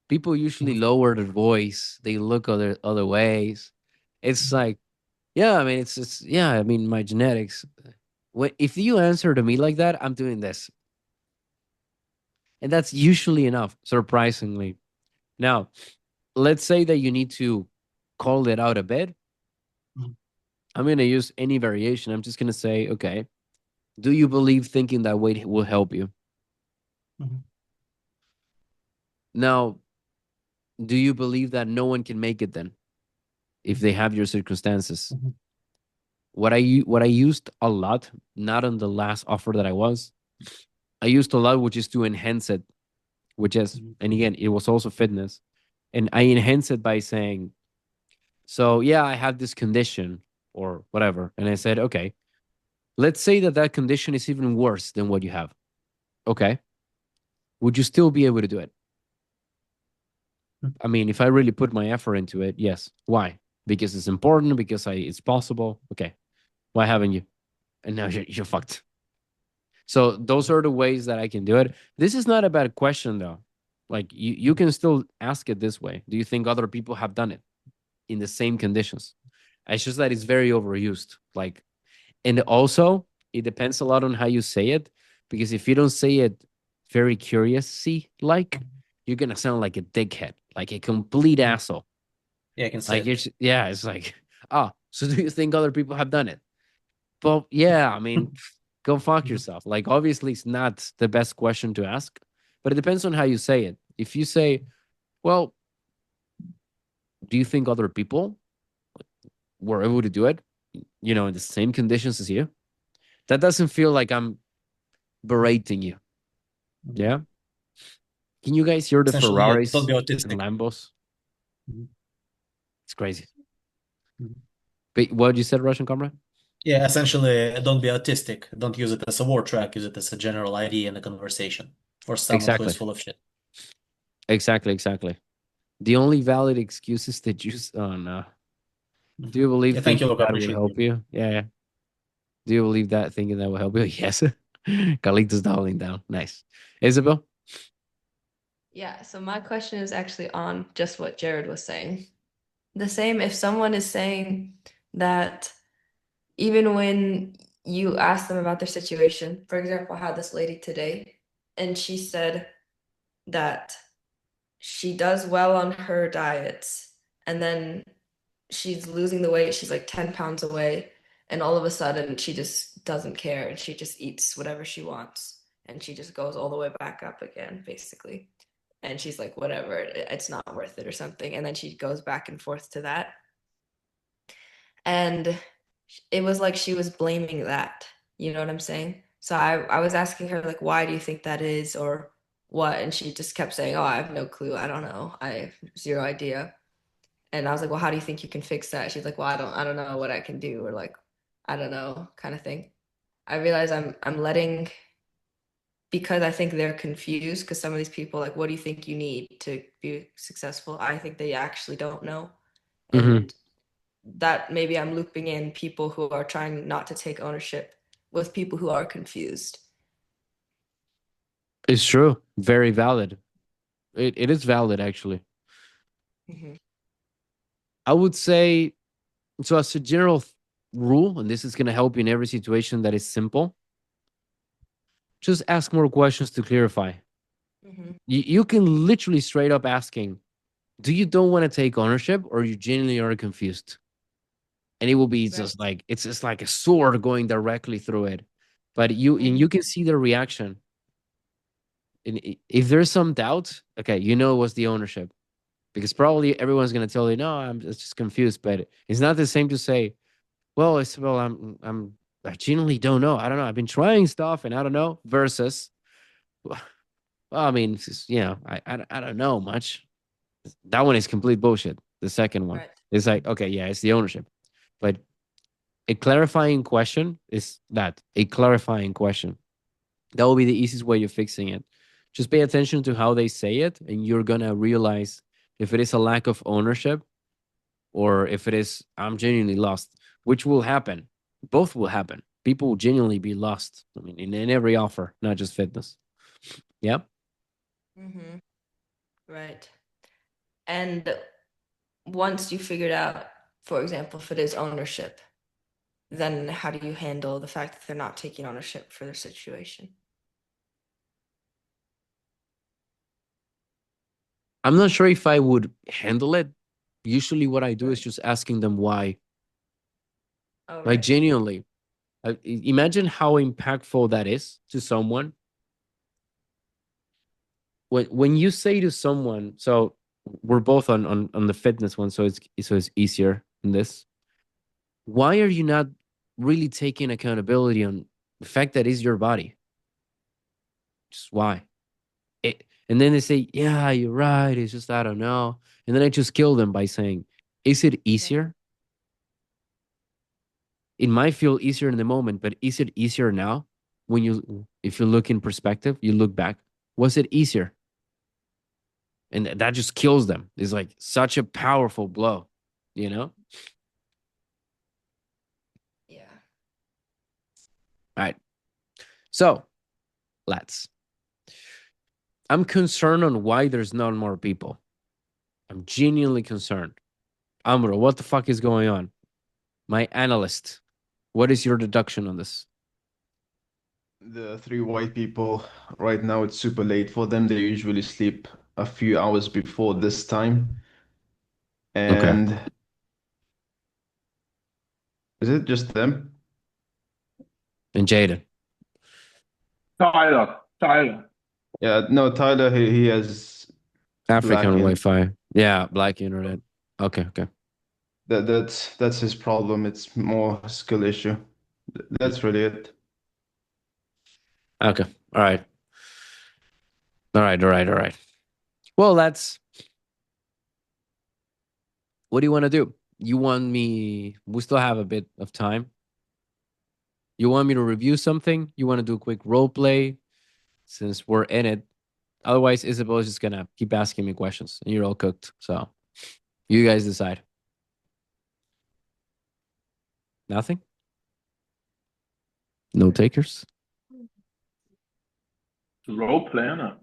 people usually Mhm. lower their voice, they look other ways. It's like Yeah, I mean, it's yeah, I mean, my genetics. If you answer to me like that, I'm doing this, and that's usually enough, surprisingly. Now, let's say that you need to call it out a bit. Mhm. I'm going to use any variation. I'm just going to say, okay, do you believe thinking that way will help you? Mhm. Now, do you believe that no one can make it then if they have your circumstances? Mhm. What I used a lot, not on the last offer that I used a lot, which is to enhance it, which is, Mhm. and again, it was also fitness. And I enhance it by saying, so yeah, I have this condition or whatever. And I said, okay, let's say that that condition is even worse than what you have. Okay. Would you still be able to do it? I mean, if I really put my effort into it, yes. Why? Because it's important, because it's possible. Okay. Why haven't you? And now you're fucked. So those are the ways that I can do it. This is not a bad question though. Like you can still ask it this way. Do you think other people have done it in the same conditions? It's just that it's very overused. Like, and also it depends a lot on how you say it, because if you don't say it very curiously, like, you're gonna sound like a dickhead, like a complete asshole. Yeah, I can see Like it. yeah, it's like, ah, so do you think other people have done it? Well, yeah, I mean, go fuck Mhm. yourself. Like, obviously, it's not the best question to ask, but it depends on how you say it. If you say, well, do you think other people were able to do it, in the same conditions as you? That doesn't feel like I'm berating you. Mhm. Yeah. Can you guys hear the Essentially, yeah, don't Ferraris be and autistic. Lambos? Mhm. It's crazy. Mhm. But what you said, Russian comrade? Yeah, essentially, don't be autistic. Don't use it as a word track. Use it as a general idea in the conversation for someone who is Exactly. full of shit. Exactly. Exactly. The only valid excuse is that you. Oh no. Do you believe Yeah, thank you, thinking Luca. that will Appreciate help you. you? Yeah. Yeah. Do you believe that thinking that will help you? Yes. Carlito's doubling down. Nice. Isabel? Yeah, so my question is actually on just what Jared was saying. The same if someone is saying that even when you ask them about their situation, for example, I had this lady today, and she said that she does well on her diets, and then she's losing the weight, she's like 10 pounds away, and all of a sudden she just doesn't care and she just eats whatever she wants and she just goes all the way back up again, basically. And she's like, whatever, it's not worth it or something. And then she goes back and forth to that. And it was like she was blaming that. You know what I'm saying? So I was asking her, like, why do you think that is or what? And she just kept saying, oh, I have no clue. I don't know. I have zero idea. And I was like, well, how do you think you can fix that? She's like, well, I don't know what I can do, or like, I don't know, kind of thing. I realize I'm letting, because I think they're confused, because some of these people, like, what do you think you need to be successful? I think they actually don't know. Mm-hmm. And that maybe I'm looping in people who are trying not to take ownership with people who are confused. It's true. Very valid. It is valid, actually. Mhm. I would say, so as a general rule, and this is going to help you in every situation that is simple, just ask more questions to clarify. Mhm. You can literally straight up asking, do you don't want to take ownership or you genuinely are confused? And it will be Right. just like, it's just like a sword going directly through it. But you Mhm. can see the reaction. And if there's some doubt, okay, it was the ownership, because probably everyone's gonna tell you, no, I'm just confused. But it's not the same to say, well, I genuinely don't know. I don't know. I've been trying stuff and I don't know. Versus, well, I mean, it's just, I don't know much. That one is complete bullshit. The second one Right. is like, okay, yeah, it's the ownership. But a clarifying question is that a clarifying question. That will be the easiest way of fixing it. Just pay attention to how they say it, and you're gonna realize if it is a lack of ownership or if it is I'm genuinely lost, which will happen. Both will happen. People will genuinely be lost. I mean, in every offer, not just fitness. Yeah. Mhm. Right. And once you figured out For example, if it is ownership, then how do you handle the fact that they're not taking ownership for their situation? I'm not sure if I would handle it. Usually, what I do is Right. just asking them why. Oh, Like, right. genuinely, imagine how impactful that is to someone. When you say to someone, so we're both on the fitness one, so it's easier in this. Why are you not really taking accountability on the fact that it's your body? Just why? And then they say, yeah, you're right. It's just, I don't know. And then I just kill them by saying, is it easier? It might feel easier in the moment, but is it easier now? If you look in perspective, you look back, was it easier? And that just kills them. It's like such a powerful blow, you know? Yeah. All right. So I'm concerned on why there's not more people. I'm genuinely concerned. Amro, what the fuck is going on? My analyst, what is your deduction on this? The three white people, right now it's super late for them. They usually sleep a few hours before this time. Okay. And is it just them? And Jaden, Tyler. Yeah, no, Tyler, he has African black in. Wi-Fi. Yeah, black internet. Okay, okay. That's his problem. It's more skill issue. That's really it. Okay. All right. All right, all right, all right. Well, what do you want to do? We still have a bit of time. You want me to review something? You want to do a quick role play since we're in it? Otherwise, Isabel is just gonna keep asking me questions and you're all cooked. So you guys decide. Nothing? No takers? Role planner.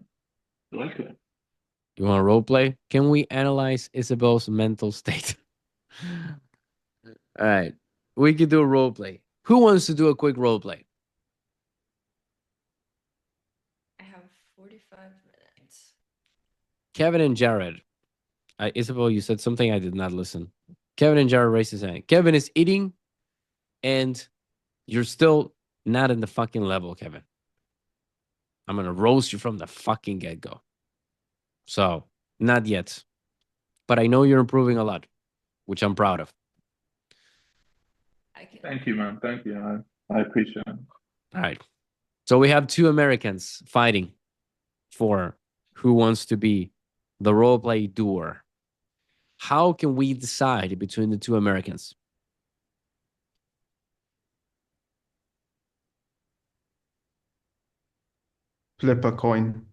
Okay. You want to role play? Can we analyze Isabel's mental state? All right. We could do a role play. Who wants to do a quick role play? I have 45 minutes. Kevin and Jared. Isabel, you said something I did not listen. Kevin and Jared raised his hand. Kevin is eating, and you're still not in the fucking level, Kevin. I'm gonna roast you from the fucking get go. So, not yet. But I know you're improving a lot, which I'm proud of. I can. Thank you, man. Thank you. I appreciate it. All right. So we have two Americans fighting for who wants to be the role play doer. How can we decide between the two Americans? Flip a coin.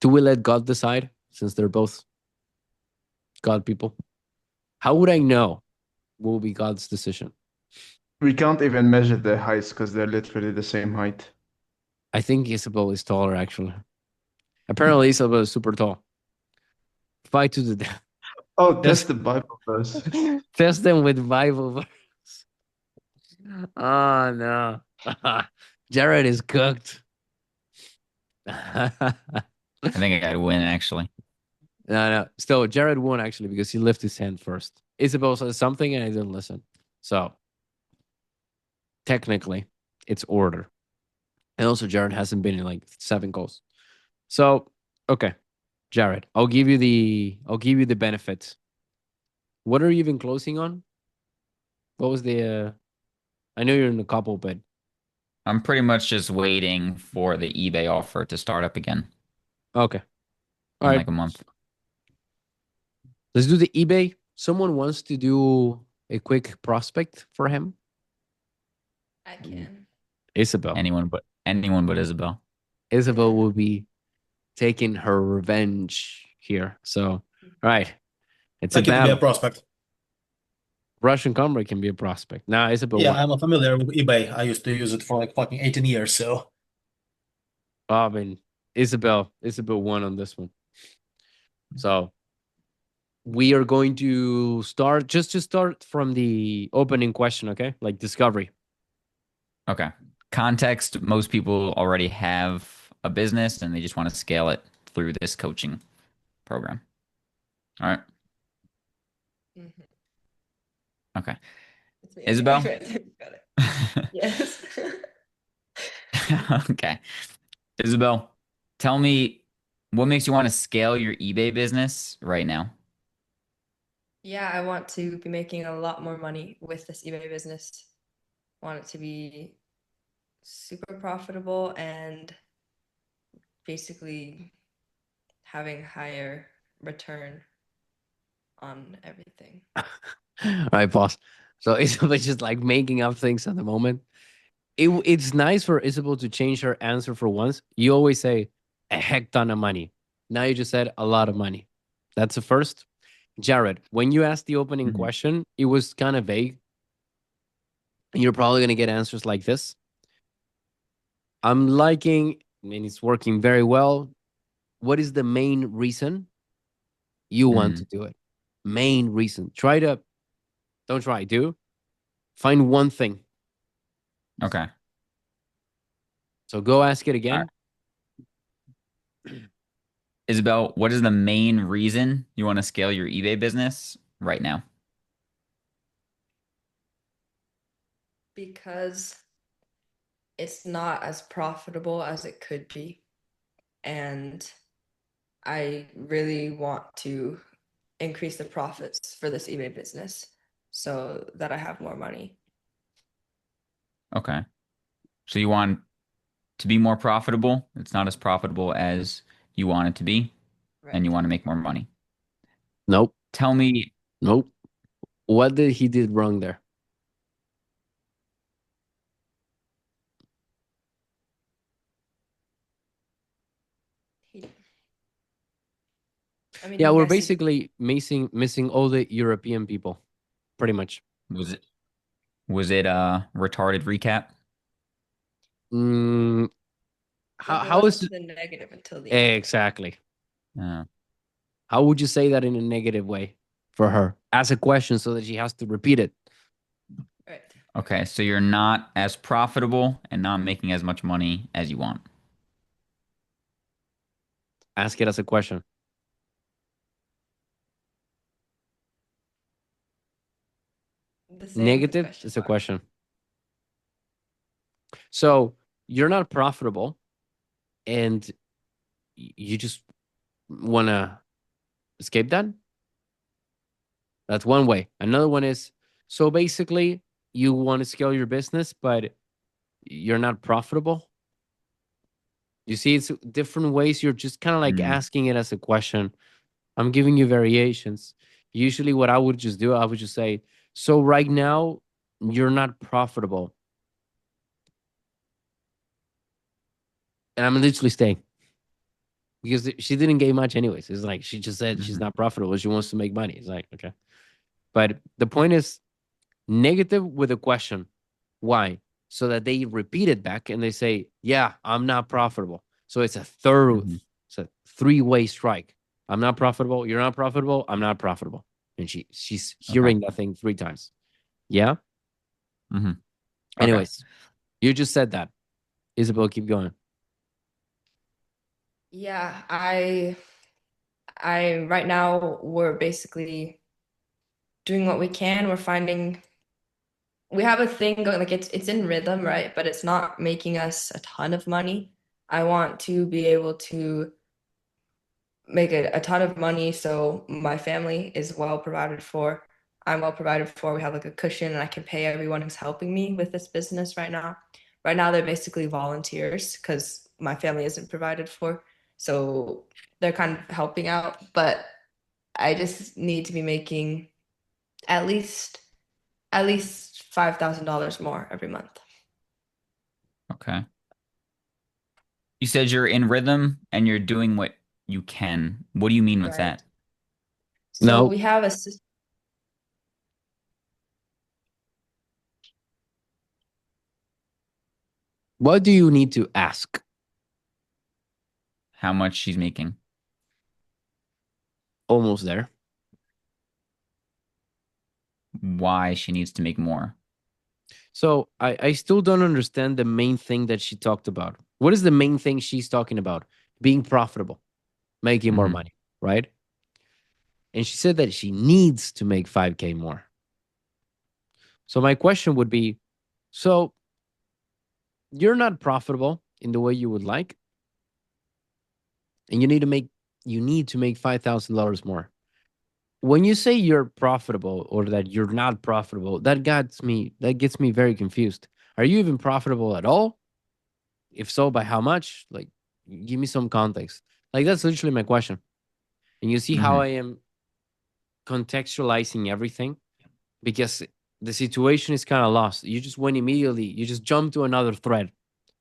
Do we let God decide since they're both God people? How would I know what will be God's decision? We can't even measure their heights because they're literally the same height. I think Isabel is taller, actually. Apparently, Isabel is super tall. Fight to the death. Oh, Just test the Bible first. test them with Bible verse. Oh, no. Jared is cooked. I think I'd win actually. No. Still, Jared won actually because he lifted his hand first. Isabel said something and I didn't listen. So, technically, it's order. And also, Jared hasn't been in like 7 goals. So, okay, Jared, I'll give you the benefit. What are you even closing on? What was the? I know you're in a couple, but I'm pretty much just waiting for the eBay offer to start up again okay, all in right. like a month. Let's do the eBay. Someone wants to do a quick prospect for him. I can. Isabel. Anyone but Isabel. Isabel will be taking her revenge here. So, all right, it's a Like it to be a battle. prospect. Russian comrade can be a prospect. Now, Isabel Yeah, won. I'm familiar with eBay. I used to use it for like fucking 18 years, so I mean, Isabel won on this one. So, We are going to start just to start from the opening question, okay? Like discovery. Okay. Context, most people already have a business and they just want to scale it through this coaching program. All right. Mhm. Okay. It's me. Isabel? Okay. Got it. Yes. Okay. Isabel, tell me what makes you want to scale your eBay business right now? Yeah, I want to be making a lot more money with this eBay business. I want it to be super profitable and basically having higher return on everything. All right, boss. So Isabel's just like making up things at the moment. It's nice for Isabel to change her answer for once. You always say a heck ton of money. Now you just said a lot of money. That's the first. Jared, when you asked the opening Mhm. question, it was kind of vague. And you're probably going to get answers like this. I'm liking, and it's working very well. What is the main reason you want to Mhm. do it? Main reason. Don't try, do. Find one thing. Okay. So go ask it All right. again. Isabel, what is the main reason you want to scale your eBay business right now? Because it's not as profitable as it could be. And I really want to increase the profits for this eBay business so that I have more money. Okay. So you want to be more profitable. It's not as profitable as you want it to be, and you Right. want to make more money. Nope. Tell me, Nope. What did he did wrong there? He, I mean, do Yeah, you we're guys see the basically missing all the European people, pretty much. was it a retarded recap? Mm, like it how wasn't is to it? the negative until the end. Exactly. Uh, How would you say that in a negative way for her? Ask a question so that she has to repeat it. Right. okay, so you're not as profitable and not making as much money as you want. Ask it as a question. The same with the Negative question is a mark. question. So you're not profitable and you just want to escape that. That's one way. Another one is so basically you want to scale your business, but you're not profitable. You see, it's different ways. You're just kind of like Mm, asking it as a question. I'm giving you variations. Usually, what I would just do, I would just say, so right now, you're not profitable. And I'm literally staying because she didn't get much, anyways. It's like she just said she's mhm, not profitable. She wants to make money. It's like, okay. But the point is negative with a question. Why? So that they repeat it back and they say, yeah, I'm not profitable. So mhm. it's a three-way strike. I'm not profitable. You're not profitable. I'm not profitable. And she's Okay. hearing that thing three times. Yeah. hmm Okay. Anyways, you just said that. Isabel, keep going. Yeah, I right now we're basically doing what we can. We're finding we have a thing going like it's in rhythm, right? But it's not making us a ton of money. I want to be able to make a ton of money so my family is well provided for. I'm well provided for. We have like a cushion and I can pay everyone who's helping me with this business right now. Right now they're basically volunteers because my family isn't provided for. So they're kind of helping out, but I just need to be making at least $5,000 more every month. Okay. You said you're in rhythm and you're doing what you can. What do you mean with Right. that? So No. we have a What do you need to ask? How much she's making? Almost there. why she needs to make more. So I still don't understand the main thing that she talked about. What is the main thing she's talking about? Being profitable, making more Mhm. money, right? And she said that she needs to make 5K more. So my question would be, so you're not profitable in the way you would like, and you need to make $5,000 more. When you say you're profitable or that you're not profitable, that gets me very confused. Are you even profitable at all? If so, by how much? Like, give me some context. Like, that's literally my question. And you see how Mhm. I am contextualizing everything, because the situation is kind of lost. You just went immediately, you just jump to another thread,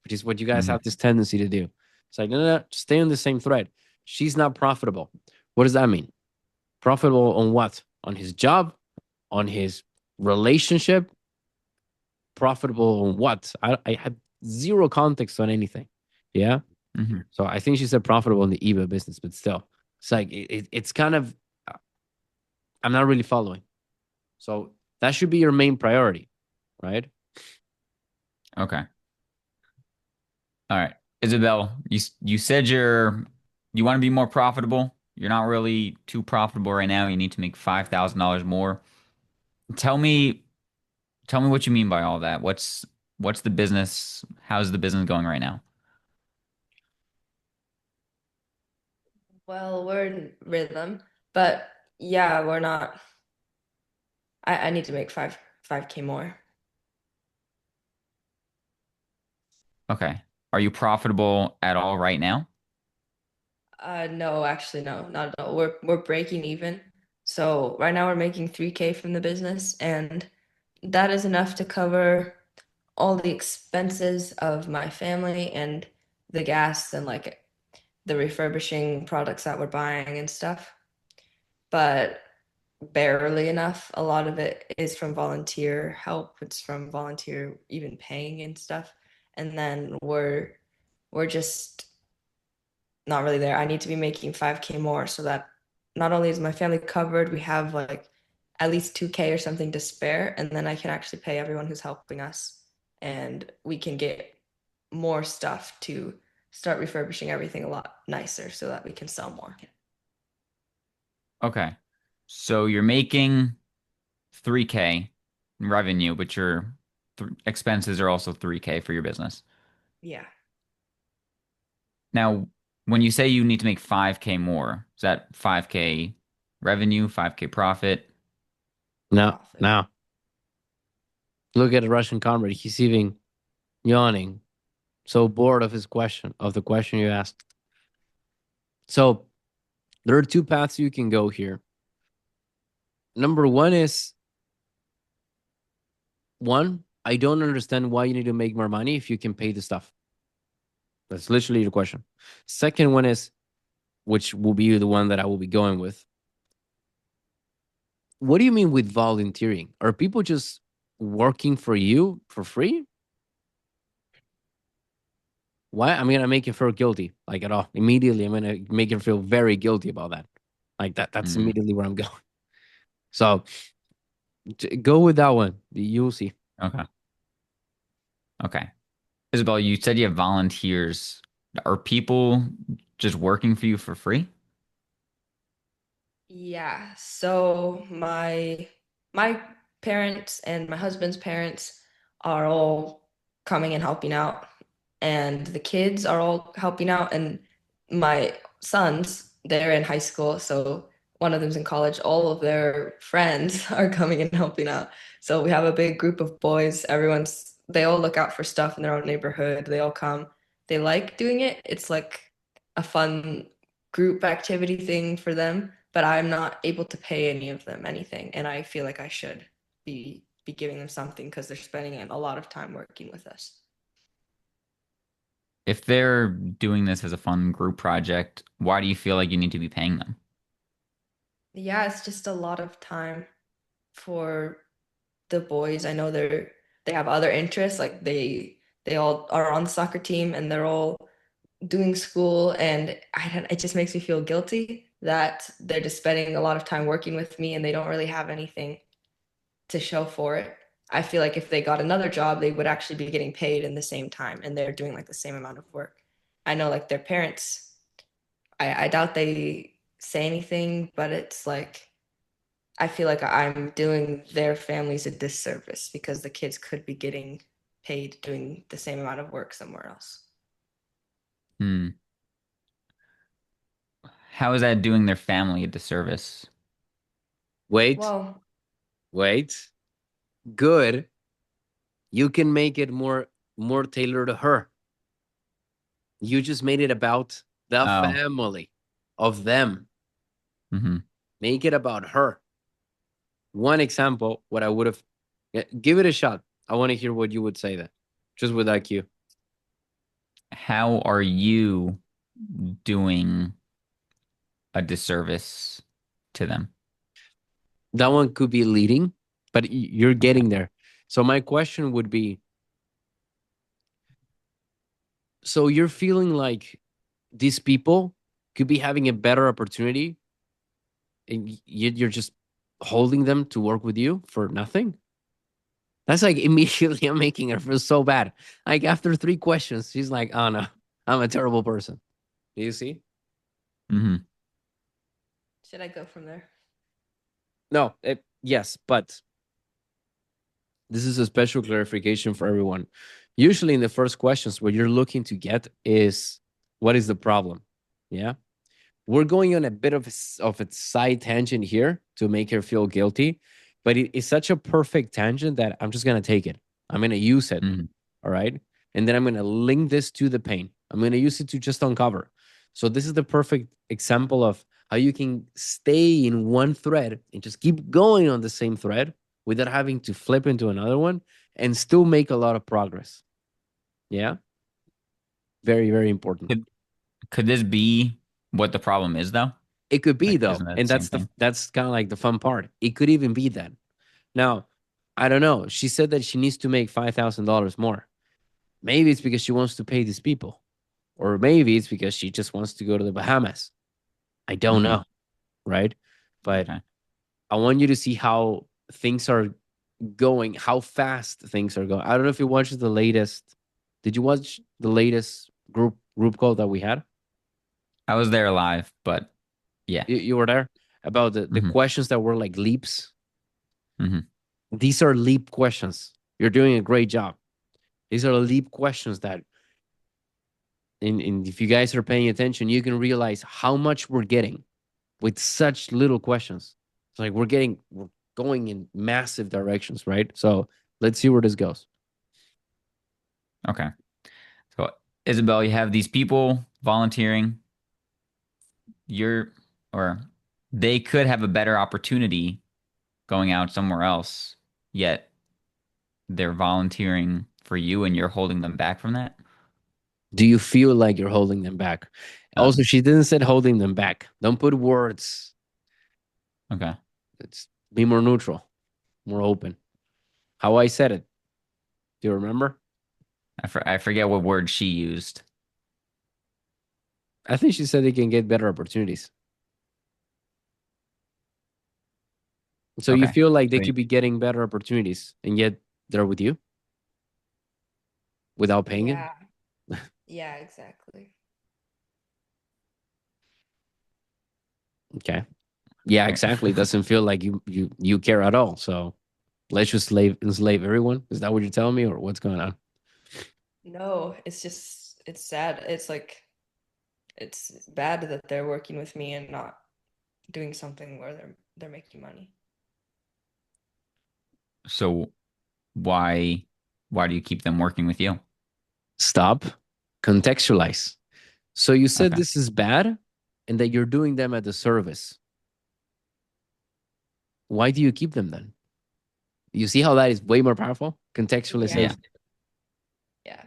which is what you guys Mhm. have this tendency to do. It's like, no, no, no, stay on the same thread. She's not profitable. What does that mean? Profitable on what? On his job? On his relationship? Profitable on what? I have zero context on anything. Yeah. Mhm. So I think she said profitable in the eBay business, but still, it's like it's kind of, I'm not really following. So that should be your main priority, right? Okay. All right. Isabel, you said you want to be more profitable. You're not really too profitable right now. You need to make $5,000 more. Tell me tell me what you mean by all that. What's the business? How's the business going right now? Well, we're in rhythm, but yeah, we're not. I need to make 5K more. Okay. Are you profitable at all right now? No, actually, no, not at all. We're breaking even. So right now we're making 3K from the business, and that is enough to cover all the expenses of my family and the gas and like the refurbishing products that we're buying and stuff. But barely enough. A lot of it is from volunteer help. It's from volunteer even paying and stuff. And then we're just not really there. I need to be making 5K more so that not only is my family covered, we have like at least 2K or something to spare, and then I can actually pay everyone who's helping us, and we can get more stuff to start refurbishing everything a lot nicer so that we can sell more. Okay. So you're making 3K in revenue, but your th expenses are also 3K for your business. Yeah. Now, when you say you need to make 5K more, is that 5K revenue, 5K profit? No, Profit. now look at the Russian comrade. He's even yawning, so bored of the question you asked. So there are two paths you can go here. Number one is, I don't understand why you need to make more money if you can pay the stuff. That's literally the question. Second one is, which will be the one that I will be going with. What do you mean with volunteering? Are people just working for you for free? Why? I'm gonna make you feel guilty, like at all. Immediately, I'm gonna make you feel very guilty about that. Like that's Mm, immediately where I'm going. So go with that one. You'll see. okay. Okay. Isabel, you said you have volunteers. Are people just working for you for free? Yeah, so my parents and my husband's parents are all coming and helping out, and the kids are all helping out, and my sons, they're in high school, so one of them's in college. All of their friends are coming and helping out. So we have a big group of boys. They all look out for stuff in their own neighborhood. They all come. They like doing it. It's like a fun group activity thing for them, but I'm not able to pay any of them anything, and I feel like I should be giving them something because they're spending a lot of time working with us. If they're doing this as a fun group project, why do you feel like you need to be paying them? Yeah, it's just a lot of time for the boys. I know they have other interests, like they all are on the soccer team and they're all doing school, and it just makes me feel guilty that they're just spending a lot of time working with me and they don't really have anything to show for it. I feel like if they got another job, they would actually be getting paid in the same time and they're doing like the same amount of work. I know like their parents, I doubt they say anything, but it's like I feel like I'm doing their families a disservice because the kids could be getting paid doing the same amount of work somewhere else. Hmm. How is that doing their family a disservice? Wait, Well, wait. Good. You can make it more tailored to her. You just made it about the Oh. family of them. Hmm. Make it about her. One example, what I would have, give it a shot. I want to hear what you would say then, just with IQ. How are you doing a disservice to them? That one could be leading, but you're Okay. getting there. So my question would be, so you're feeling like these people could be having a better opportunity and you're just holding them to work with you for nothing? That's like immediately I'm making her feel so bad. Like after 3 questions, she's like, "Oh no, I'm a terrible person." Do you see? Hmm. should I go from there? No, yes, but this is a special clarification for everyone. Usually, in the first questions, what you're looking to get is what is the problem? Yeah, we're going on a bit of a side tangent here to make her feel guilty, but it's such a perfect tangent that I'm just gonna take it. I'm gonna use it. Hmm. All right. And then I'm going to link this to the pain. I'm going to use it to just uncover. So this is the perfect example of how you can stay in one thread and just keep going on the same thread without having to flip into another one and still make a lot of progress. Yeah. Very, very important. Could this be what the problem is, though? It could be Like, though. isn't that the And same thing? that's kind of like the fun part. It could even be that. Now, I don't know. She said that she needs to make $5,000 more. Maybe it's because she wants to pay these people. Or maybe it's because she just wants to go to the Bahamas. I don't Hmm. know, right? But Okay. I want you to see how things are going, how fast things are going. I don't know if you watched the latest. Did you watch the latest group call that we had? I was there live, but yeah. You were there about the Hmm. questions that were like leaps. Hmm. These are leap questions. You're doing a great job. These are leap questions that, in if you guys are paying attention, you can realize how much we're getting with such little questions. It's like we're going in massive directions, right? So let's see where this goes. Okay. So, Isabel, you have these people volunteering. You're, or they could have a better opportunity going out somewhere else, yet they're volunteering for you and you're holding them back from that. Do you feel like you're holding them back? Also, Um, she didn't say holding them back. Don't put words. okay. It's be more neutral, more open. How I said it. Do you remember? I forget what word she used. I think she said they can get better opportunities. So you Okay. feel like they So, could be getting better opportunities, and yet they're with you without paying it. Yeah. Yeah, exactly. Okay. Yeah, okay. exactly. It doesn't feel like you care at all. So let's just enslave everyone. Is that what you're telling me, or what's going on? No, it's just it's sad. It's like it's bad that they're working with me and not doing something where they're making money. So why do you keep them working with you? Stop, contextualize. So you said Okay. this is bad, and that you're doing them at the service. Why do you keep them then? You see how that is way more powerful? Yeah. Contextualization. Yeah.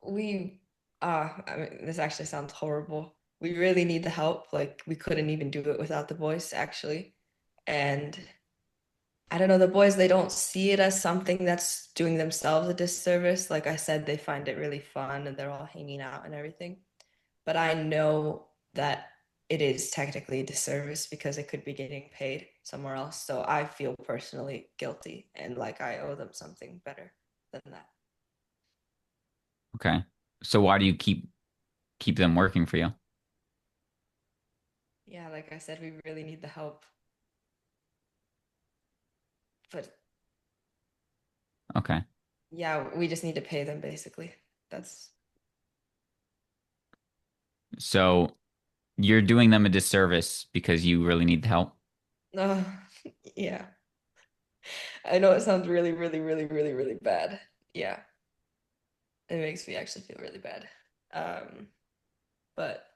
We I mean this actually sounds horrible. We really need the help. Like we couldn't even do it without the boys actually. And I don't know, the boys they don't see it as something that's doing themselves a disservice. Like I said, they find it really fun and they're all hanging out and everything. But I know that it is technically a disservice because it could be getting paid somewhere else. So I feel personally guilty and like I owe them something better than that. Okay. So why do you keep them working for you? Yeah, like I said, we really need the help. But Okay. yeah, we just need to pay them basically. That's So you're doing them a disservice because you really need the help. no, yeah. I know it sounds really, really, really, really, really bad. Yeah. It makes me actually feel really bad. But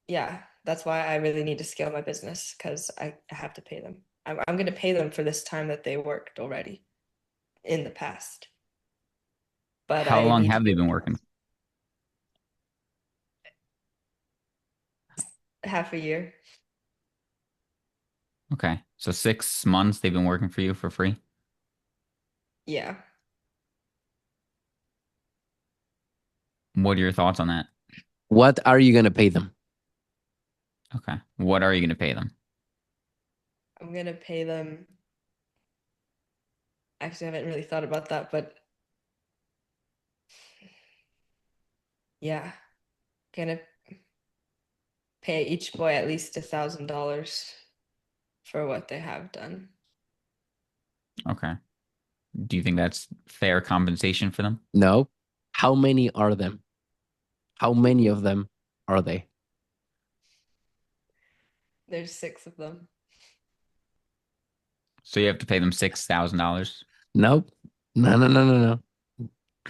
yeah, that's why I really need to scale my business because I have to pay them. I'm going to pay them for this time that they worked already in the past. But How I long need to have they do been working? half a year. Okay. So 6 months they've been working for you for free. Yeah. What are your thoughts on that? What are you going to pay them? Okay. What are you going to pay them? I'm going to pay them. Actually, I haven't really thought about that, but yeah, gonna pay each boy at least $1,000 for what they have done. Okay. Do you think that's fair compensation for them? No. How many are them? How many of them are they? There's 6 of them. So you have to pay them $6,000. Nope. No, no, no, no,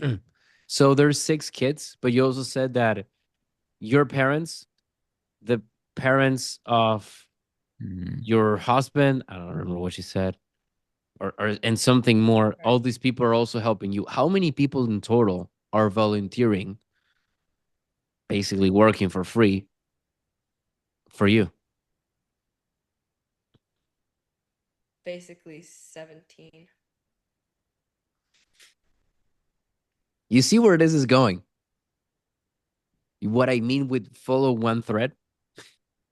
no. So there's 6 kids, but you also said that your parents, the parents of Hmm. your husband, I don't remember what you said, or and something more. All these people are also helping you. How many people in total are volunteering, basically working for free for you? Basically 17. You see where this is going? What I mean with follow one thread?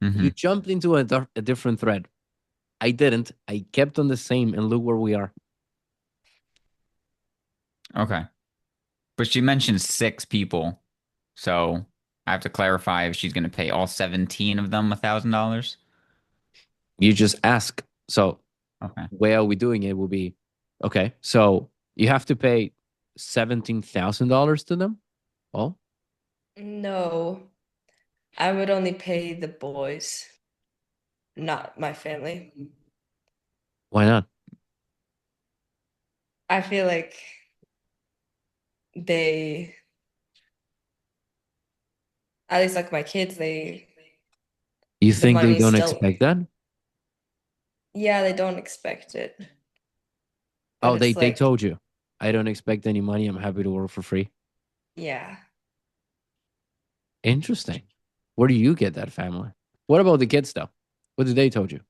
Hmm. You jumped into a different thread. I didn't. I kept on the same, and look where we are. Okay. But she mentioned 6 people. So I have to clarify if she's going to pay all 17 of them $1,000. You just ask. So Okay. way are we doing it will be okay. So you have to pay $17,000 to them. Oh, No, I would only pay the boys, not my family. why not? I feel like they, at least like my kids, You the think they money's don't still, expect that? yeah, they don't expect it. But Oh, they it's they like, told you. I don't expect any money. I'm happy to work for free. yeah. Interesting. Where do you get that family? What about the kids though? What did they told you?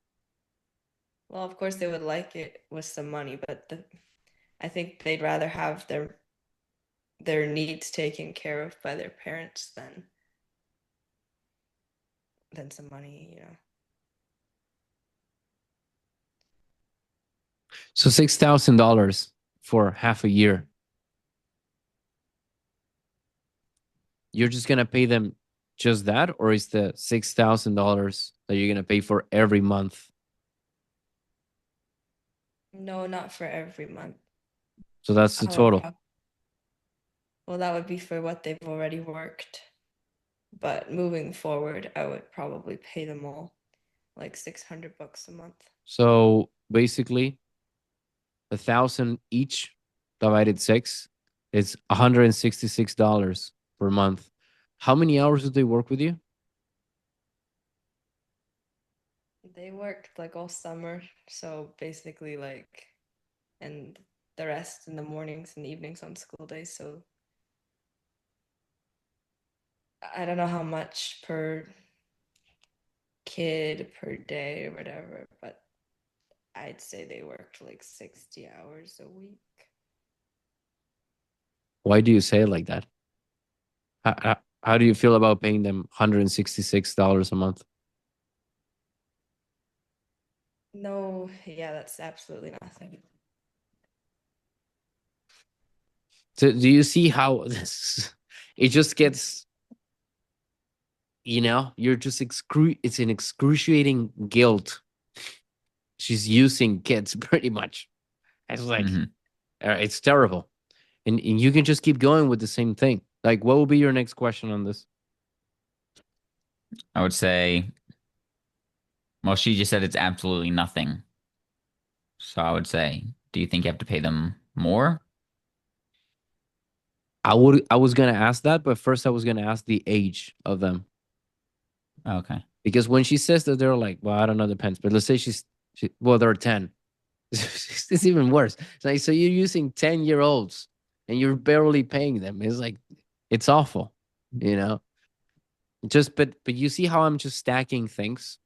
Well, of course they would like it with some money, but I think they'd rather have their needs taken care of by their parents than some money. So $6,000 for half a year. You're just gonna pay them just that, or is the $6,000 that you're gonna pay for every month? No, not for every month. So that's the I would total. well, that would be for what they've already worked. But moving forward, I would probably pay them all like $600 a month. So basically, 1,000 each divided 6 is $166 per month. How many hours do they work with you? They worked like all summer, so basically like, and the rest in the mornings and evenings on school days. So I don't know how much per kid per day or whatever, but I'd say they worked like 60 hours a week. Why do you say it like that? How do you feel about paying them $166 a month? No, yeah, that's absolutely nothing. So do you see how this it just gets, you're just it's an excruciating guilt. She's using kids pretty much. It's like Hmm. it's terrible. And you can just keep going with the same thing. Like, what will be your next question on this? I would say, well, she just said it's absolutely nothing. So I would say, do you think you have to pay them more? I was gonna ask that, but first I was gonna ask the age of them. Okay. Because when she says that, they're like, well, I don't know, depends. But let's say well, they're 10. It's even worse. It's like, so you're using 10-year-olds and you're barely paying them. It's like, it's awful, you know? But you see how I'm just stacking things?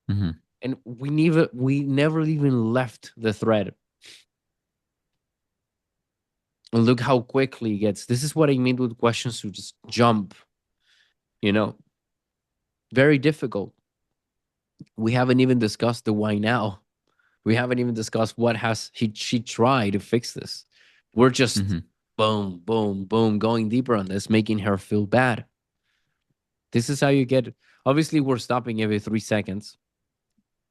Hmm. And we never even left the thread. And look how quickly it gets. This is what I mean with questions to just jump, you know? Very difficult. We haven't even discussed the why now. We haven't even discussed what has she tried to fix this. We're just Hmm. boom, boom, boom, going deeper on this, making her feel bad. This is how you get. Obviously, we're stopping every 3 seconds,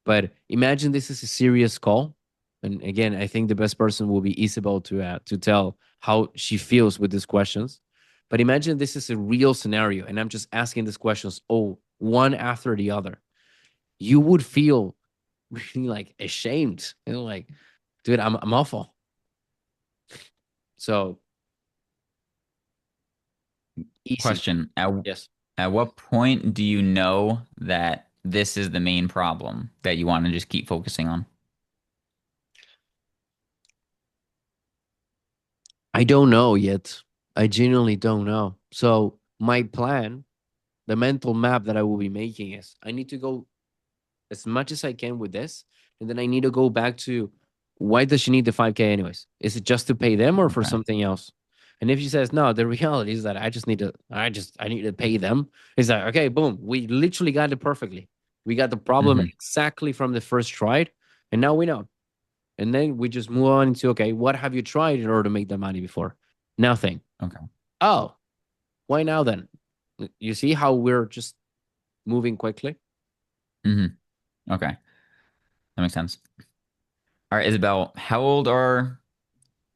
but imagine this is a serious call. And again, I think the best person will be Isabel to tell how she feels with these questions. But imagine this is a real scenario, and I'm just asking these questions, one after the other. You would feel really like ashamed, like, dude, I'm awful. So easy. Question. Yes. At what point do you know that this is the main problem that you want to just keep focusing on? I don't know yet. I genuinely don't know. So my plan, the mental map that I will be making is I need to go as much as I can with this, and then I need to go back to why does she need the 5K anyways? Is it just to pay them or for Okay. something else? And if she says no, the reality is that I need to pay them. It's like, okay, boom, we literally got it perfectly. We got the problem Hmm. exactly from the first try, and now we know. And then we just move on to, okay, what have you tried in order to make that money before? Nothing. Okay. Oh, why now then? You see how we're just moving quickly? Hmm. Okay. That makes sense. All right, Isabel, how old are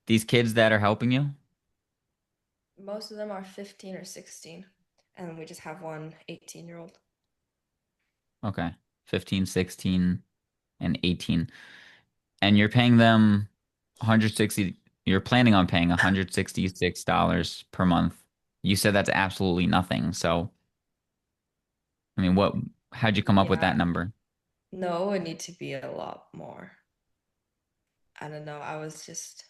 these kids that are helping you? Most of them are 15 or 16, and we just have one 18-year-old. Okay. 15, 16, and 18. And you're paying them 160, you're planning on paying $166 per month. You said that's absolutely nothing. So, I mean, how'd you come up with that Yeah, number? no, it would need to be a lot more. I don't know. I was just,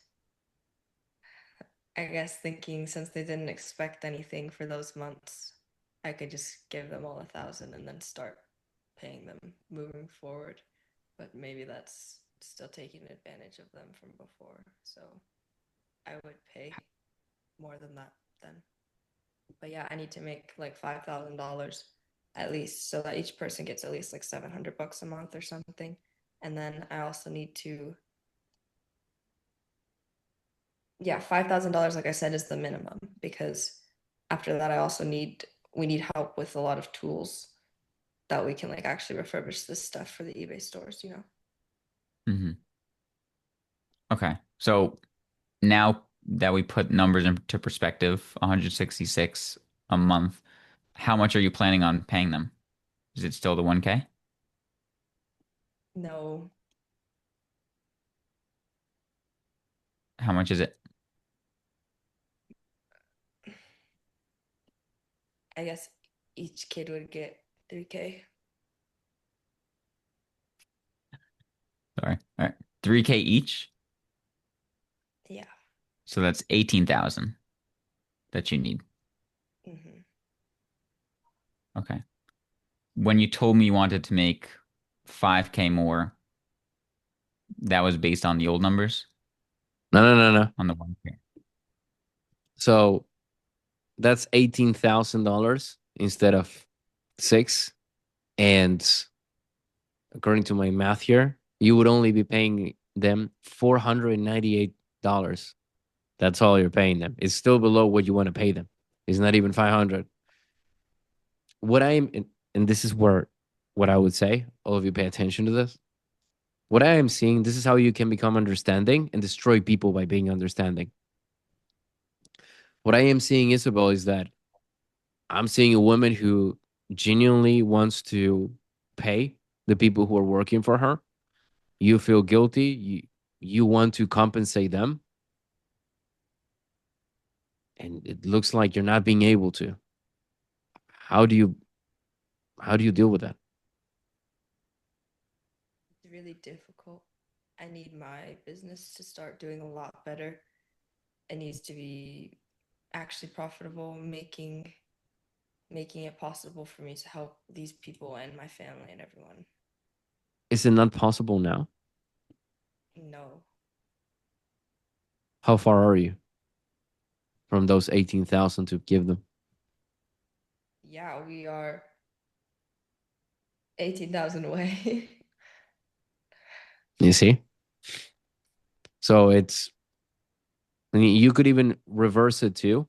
I guess, thinking since they didn't expect anything for those months, I could just give them all 1,000 and then start paying them moving forward. But maybe that's still taking advantage of them from before. So I would pay more than that then. But yeah, I need to make like $5,000 at least so that each person gets at least like $700 a month or something. And then I also need to, yeah, $5,000, like I said, is the minimum because after that, we need help with a lot of tools that we can like actually refurbish this stuff for the eBay stores, you know? Hmm. Okay. So now that we put numbers into perspective, 166 a month, how much are you planning on paying them? Is it still the 1K? No, How much is it? I guess each kid would get 3K. Sorry. All right. 3K each. Yeah. So that's 18,000 that you need. Hmm. Okay. When you told me you wanted to make 5K more, that was based on the old numbers No, no, no, no. on the 1K. So That's $18,000 instead of 6. And according to my math here, you would only be paying them $498. That's all you're paying them. It's still below what you want to pay them. It's not even 500. What I am, and this is where what I would say, all of you pay attention to this. What I am seeing, this is how you can become understanding and destroy people by being understanding. What I am seeing, Isabel, is that I'm seeing a woman who genuinely wants to pay the people who are working for her. You feel guilty. You want to compensate them, and it looks like you're not being able to. How do you deal with that? It's really difficult. I need my business to start doing a lot better. It needs to be actually profitable, making it possible for me to help these people and my family and everyone. Is it not possible now? No. How far are you from those 18,000 to give them? Yeah, we are 18,000 away. You see? So I mean, you could even reverse it too.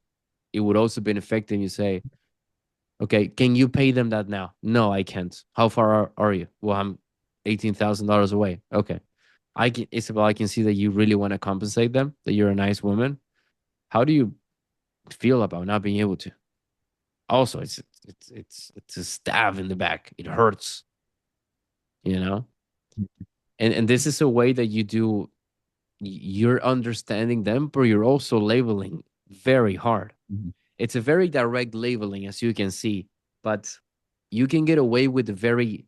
It would also be an effect, and you say, okay, can you pay them that now? No, I can't. How far are you? Well, I'm $18,000 away. Okay. Isabel, I can see that you really want to compensate them, that you're a nice woman. How do you feel about not being able to? Also, it's a stab in the back. It hurts, you know? And this is a way that you're understanding them, but you're also labeling very hard. Mhm. It's a very direct labeling, as you can see, but you can get away with a very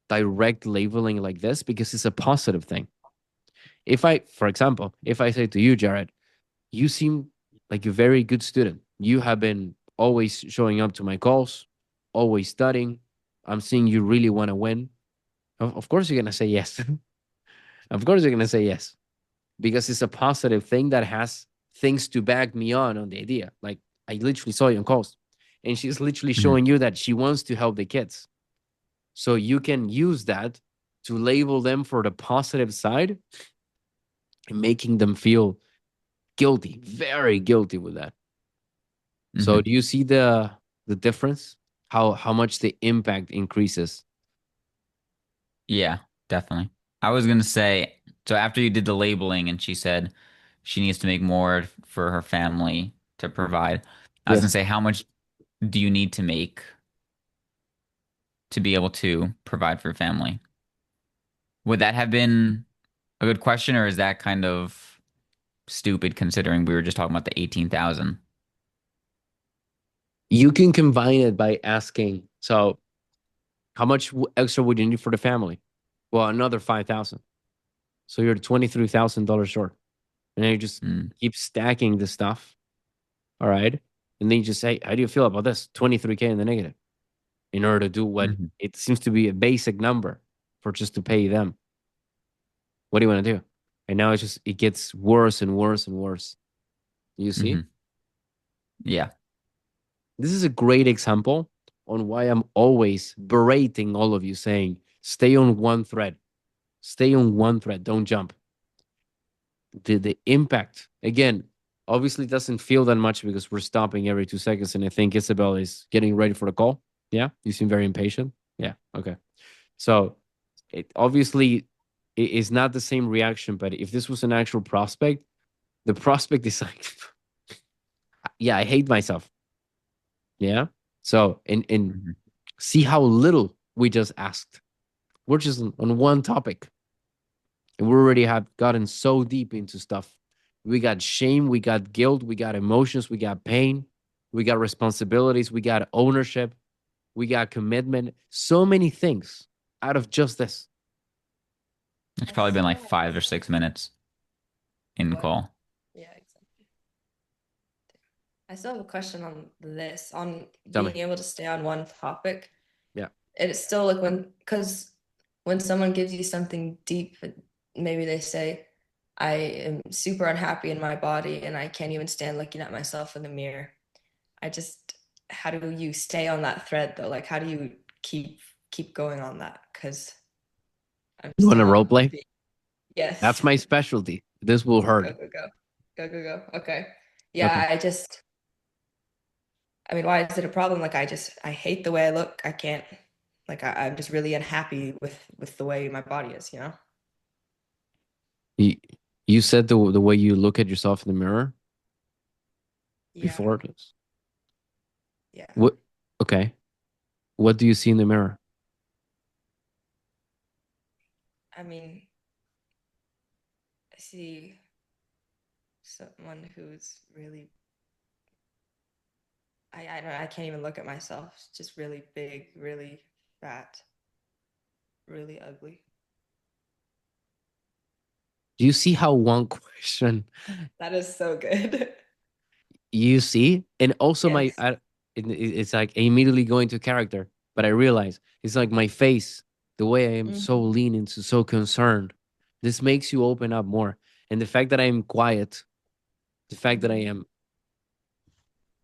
direct labeling like this because it's a positive thing. For example, if I say to you, Jared, you seem like a very good student. You have been always showing up to my calls, always studying. I'm seeing you really want to win. Of course, you're going to say yes. Of course, you're going to say yes because it's a positive thing that has things to back me on the idea. Like, I literally saw you on calls, and she's literally Mhm. showing you that she wants to help the kids. So you can use that to label them for the positive side and making them feel guilty, very guilty with that. So Mhm. do you see the difference? How much the impact increases? Yeah, definitely. I was gonna say, so after you did the labeling and she said she needs to make more for her family to provide, I was gonna Yes. say, how much do you need to make to be able to provide for your family? Would that have been a good question, or is that kind of stupid considering we were just talking about the 18,000? You can combine it by asking, so how much extra would you need for the family? Well, another 5,000. So you're $23,000 short. And then you just Mm. keep stacking the stuff. All right. And then you just say, how do you feel about this? 23K in the negative in order to do what Mhm. it seems to be a basic number for just to pay them. What do you want to do? And now it gets worse and worse and worse. You see? Mhm. Yeah. This is a great example on why I'm always berating all of you saying, stay on one thread. Stay on one thread. Don't jump. The impact, again, obviously doesn't feel that much because we're stopping every 2 seconds. And I think Isabel is getting ready for the call. Yeah. You seem very impatient. Yeah. Okay. So it obviously it is not the same reaction, but if this was an actual prospect, the prospect is like, yeah, I hate myself. Yeah. So, and Mhm. see how little we just asked. We're just on one topic, and we already have gotten so deep into stuff. We got shame, we got guilt, we got emotions, we got pain, we got responsibilities, we got ownership, we got commitment. So many things out of just this. It's I probably been like still 5 or 6 minutes in the what? call. Yeah, exactly. I still have a question on this, on Tell being me. able to stay on one topic. Yeah. It's still like because when someone gives you something deep, maybe they say, I am super unhappy in my body and I can't even stand looking at myself in the mirror. how do you stay on that thread though? Like, how do you keep going on that? Because I'm You want to still role play? yes. That's my specialty. This will Go, hurt. go. Okay. Okay. Yeah, I mean, why is it a problem? Like, I hate the way I look. I can't, like, I'm just really unhappy with the way my body is, you know? You, you said the way you look at yourself in the mirror Yeah. before this. Yeah. What? Okay. What do you see in the mirror? I mean, I see someone who's really, I don't, I can't even look at myself. It's just really big, really fat, really ugly. Do you see how one question That is so good. you see? And also Yes. it's like I immediately go into character, but I realize it's like my face, the way I am so Mhm. lean and so concerned. This makes you open up more. And the fact that I am quiet, the fact that Mhm.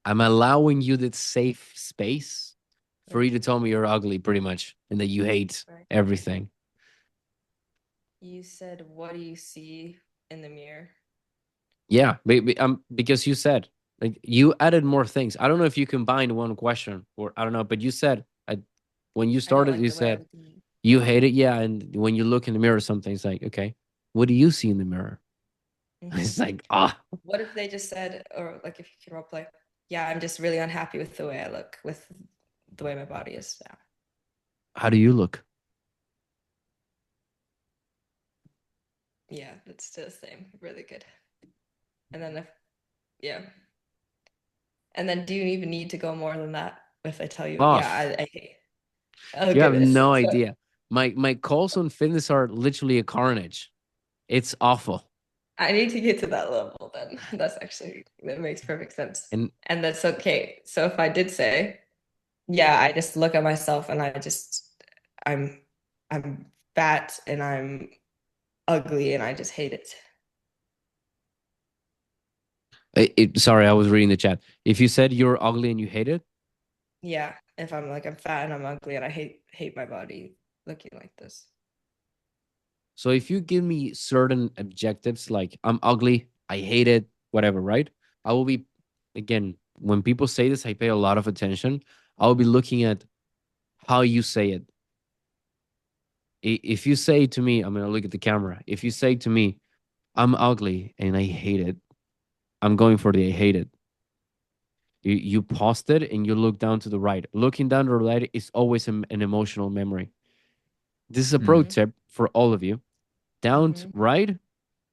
I'm allowing you that safe space for you to Mhm. tell me you're ugly pretty much and that you hate Right. everything. You said, what do you see in the mirror? Yeah, because you said like you added more things. I don't know if you combined one question or I don't know, but you said when you I don't started, like you the way I said look in the you hate it. Yeah, and when you look in the mirror, or something, it's like okay, what do you see in the mirror? Mhm. It's like ah, What if they just said, or like if you can role play, yeah, I'm just really unhappy with the way I look, with the way my body is now. how do you look? Yeah, it's still the same. Really good. And then yeah. And then do you even need to go more than that if I tell you, yeah, Off. I hate. Oh You have goodness. no So idea. My calls on fitness are literally a carnage. It's awful. I need to get to that level then. That makes perfect sense. And And that's okay. So if I did say, yeah, I just look at myself and I'm I'm fat and I'm ugly and I just hate it. sorry, I was reading the chat. If you said you're ugly and you hate it, Yeah, if I'm like I'm fat and I'm ugly and I hate my body looking like this. so if you give me certain objectives like I'm ugly, I hate it, whatever, right? I will be again when people say this, I pay a lot of attention. I'll be looking at how you say it. If you say to me, I'm gonna look at the camera. If you say to me, I'm ugly and I hate it, I'm going for the I hate it. You paused it and you look down to the right. Looking down to the right is always an emotional memory. This is a pro Mm. tip for all of you. Down Mm-hmm. right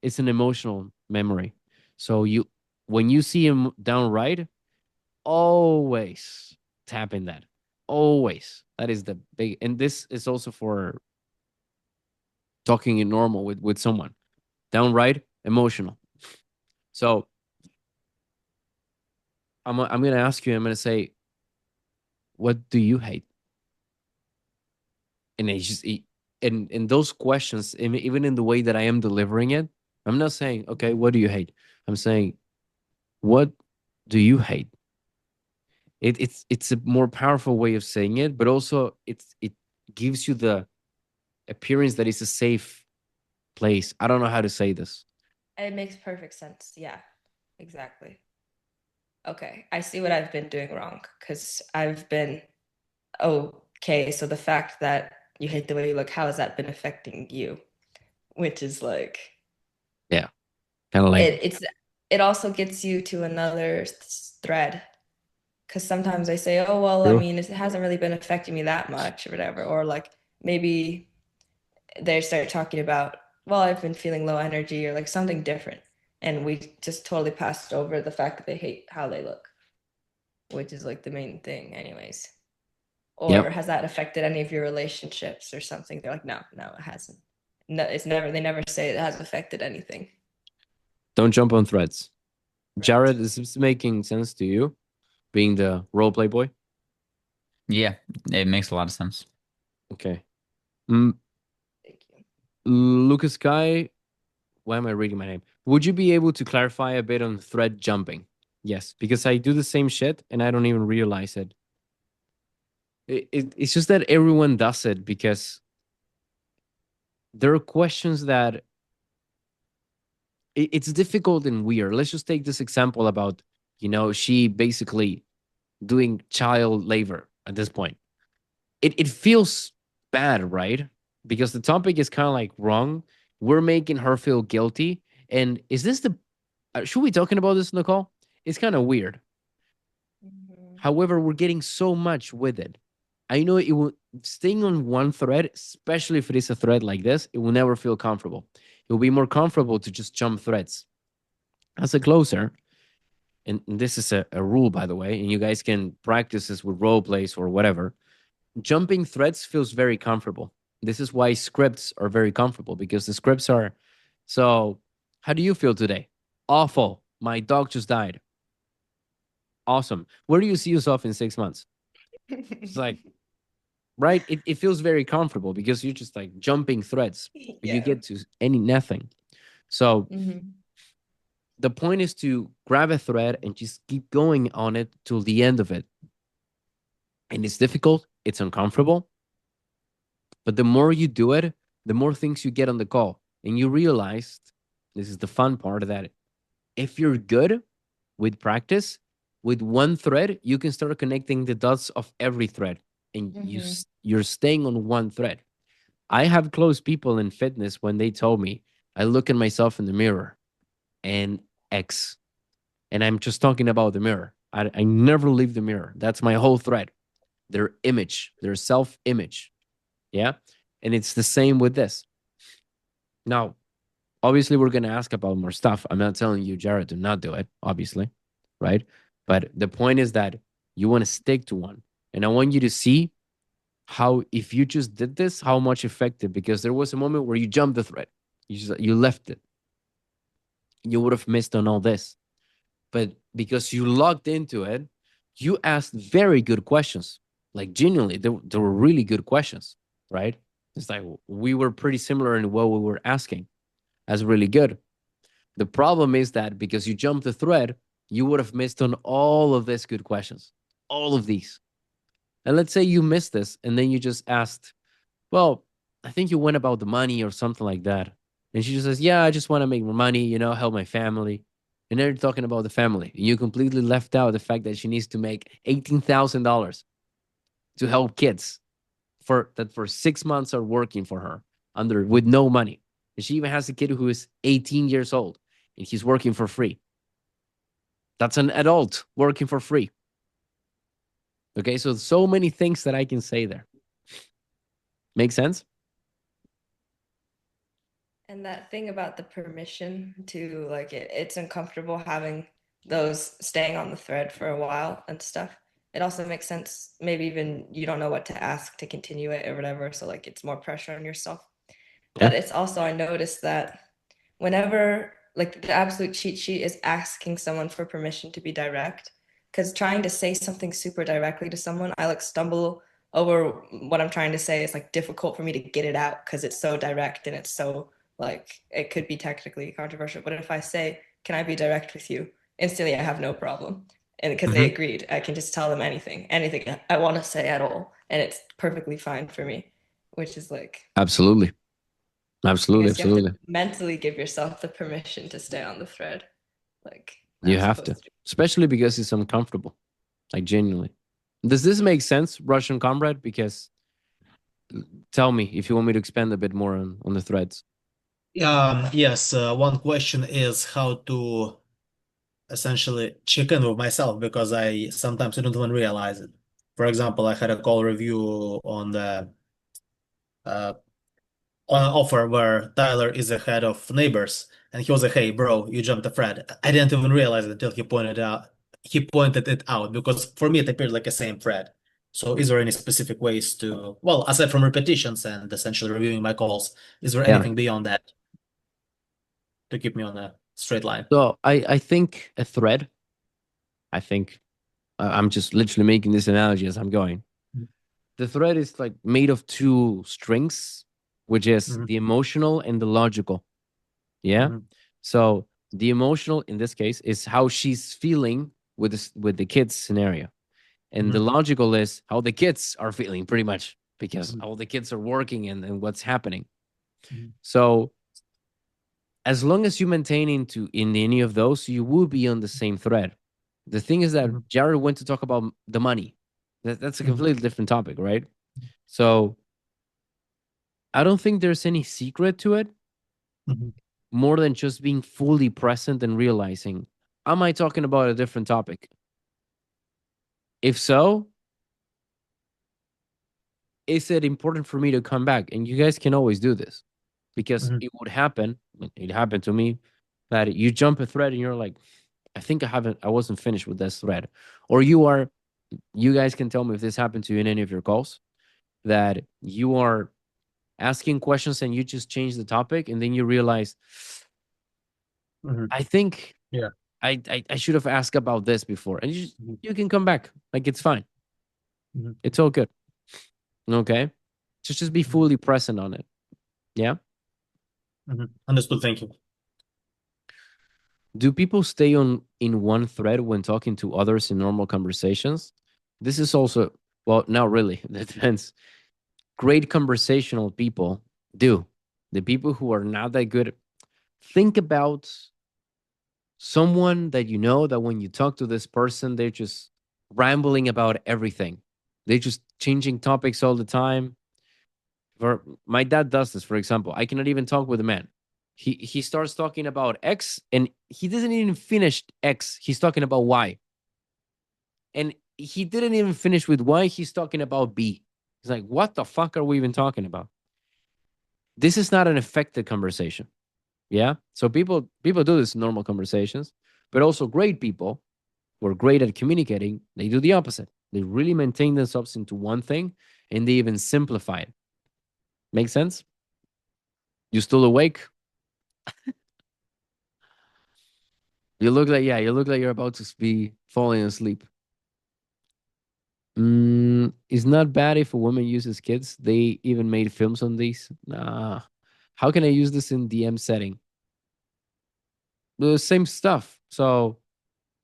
is an emotional memory. So when you see him down right, always tap in that. Always. That is the big and this is also for talking in normal with someone. Down right, emotional. So I'm gonna ask you, I'm gonna say, what do you hate? And it's just in those questions, even in the way that I am delivering it, I'm not saying, okay, what do you hate? I'm saying, what do you hate? It's a more powerful way of saying it, but also it gives you the appearance that it's a safe place. I don't know how to say this. It makes perfect sense. Yeah, exactly. Okay, I see what I've been doing wrong because I've been okay. So the fact that you hate the way you look, how has that been affecting you? Which is like Yeah, kind of lame. it also gets you to another thread because sometimes I say, oh well, I True. mean, it hasn't really been affecting me that much or whatever, or like maybe they start talking about, well, I've been feeling low energy or like something different, and we just totally passed over the fact that they hate how they look, which is like the main thing, anyways. Or Yep. has that affected any of your relationships or something? They're like, no, it hasn't. No, it's never. They never say it has affected anything. Don't jump on threads. Right. Jared, is this making sense to you, being the role play boy? Yeah, it makes a lot of sense. Okay. Mm, Thank you. Lucas Guy, why am I reading my name? Would you be able to clarify a bit on thread jumping? Yes, because I do the same shit and I don't even realize it. It's just that everyone does it because there are questions that it's difficult and weird. Let's just take this example about, she basically doing child labor at this point. It feels bad, right? Because the topic is kind of like wrong. We're making her feel guilty. And is this should we talking about this, Nicole? It's kind of weird. Mhm. However, we're getting so much with it. I know it will staying on one thread, especially if it is a thread like this, it will never feel comfortable. It will be more comfortable to just jump threads. As a closer, and this is a rule, by the way, and you guys can practice this with role plays or whatever. Jumping threads feels very comfortable. This is why scripts are very comfortable because the scripts are. So, how do you feel today? Awful. My dog just died. Awesome. Where do you see yourself in 6 months? It's like, right? It feels very comfortable because you're just like jumping threads, but you Yeah. get to nothing. So, Mhm. the point is to grab a thread and just keep going on it till the end of it. And it's difficult, it's uncomfortable, but the more you do it, the more things you get on the call. And you realized this is the fun part of that. If you're good with practice, with one thread, you can start connecting the dots of every thread, and Mhm. you're staying on one thread. I have close people in fitness when they told me, I look at myself in the mirror and X, and I'm just talking about the mirror. I never leave the mirror. That's my whole thread. Their image, their self image. Yeah. And it's the same with this. Now, obviously, we're going to ask about more stuff. I'm not telling you, Jared, to not do it, obviously. Right. But the point is that you want to stick to one. And I want you to see how, if you just did this, how much effective, because there was a moment where you jumped the thread, you left it, you would have missed on all this. But because you logged into it, you asked very good questions. Like genuinely, there were really good questions, right? It's like we were pretty similar in what we were asking. That's really good. The problem is that because you jumped the thread, you would have missed on all of these good questions, all of these. And let's say you missed this and then you just asked, well, I think you went about the money or something like that. And she just says, yeah, I just want to make more money, help my family. And then you're talking about the family. And you completely left out the fact that she needs to make $18,000 to help kids for 6 months are working for her under with no money. And she even has a kid who is 18 years old and he's working for free. That's an adult working for free. Okay, so many things that I can say there. Make sense? And that thing about the permission to like it's uncomfortable having those staying on the thread for a while and stuff. It also makes sense. Maybe even you don't know what to ask to continue it or whatever. So like it's more pressure on yourself. Yeah. But it's also, I noticed that whenever like the absolute cheat sheet is asking someone for permission to be direct, because trying to say something super directly to someone, I like stumble over what I'm trying to say. It's like difficult for me to get it out because it's so direct and it's so like it could be technically controversial. But if I say, can I be direct with you? Instantly I have no problem. And because they agreed, I can just tell them anything I want to say at all. And it's perfectly fine for me, which is like, Absolutely. I Absolutely. guess you have to Absolutely. mentally give yourself the permission to stay on the thread. Like You not have to, supposed to. especially because it's uncomfortable. Like genuinely. Does this make sense, Russian comrade? Because tell me if you want me to expand a bit more on the threads. Yes, one question is how to essentially check in with myself because I sometimes I don't even realize it. For example, I had a call review uh, on an offer where Tyler is the head of neighbors, and he was like, "Hey, bro, you jumped a thread." I didn't even realize it until he pointed it out because for me it appeared like a same thread. So, is there any specific ways to, well, aside from repetitions and essentially reviewing my calls, is there Yeah. anything beyond that to keep me on a straight line? So I think a thread. I think I'm just literally making this analogy as I'm going. The thread is like made of two strings, which is Mhm, the emotional and the logical. Yeah. mhm, So the emotional in this case is how she's feeling with this with the kids scenario, and the logical is how the kids are feeling, pretty much, because all the kids are working and what's happening. So as long as you maintain in any of those, you will be on the same thread. The thing is that Jared went to talk about the money. That's a completely different topic, right? So I don't think there's any secret to it, more than just being fully present and realizing, am I talking about a different topic? If so, is it important for me to come back? And you guys can always do this, because it would happen. It happened to me that you jump a thread and you're like, I think I wasn't finished with this thread. Or you guys can tell me if this happened to you in any of your calls, that you are asking questions and you just change the topic and then you realize, I think Yeah. I should have asked about this before. And you can come back. Like, it's fine. It's all good. Okay? Just be fully present on it. Yeah? Understood. Thank you. Do people stay in one thread when talking to others in normal conversations? This is also, well, not really. That depends. Great conversational people do. The people who are not that good, think about someone that you know that when you talk to this person, they're just rambling about everything. They're just changing topics all the time. For my dad does this, for example. I cannot even talk with a man. He starts talking about X and he doesn't even finish X. He's talking about Y. And he didn't even finish with Y. He's talking about B. He's like, what the fuck are we even talking about? This is not an effective conversation. Yeah. So people do this in normal conversations, but also great people who are great at communicating, they do the opposite. They really maintain themselves into one thing and they even simplify it. Make sense? You still awake? You look like you're about to be falling asleep. It's not bad if a woman uses kids. They even made films on these. Nah. How can I use this in DM setting? The same stuff. So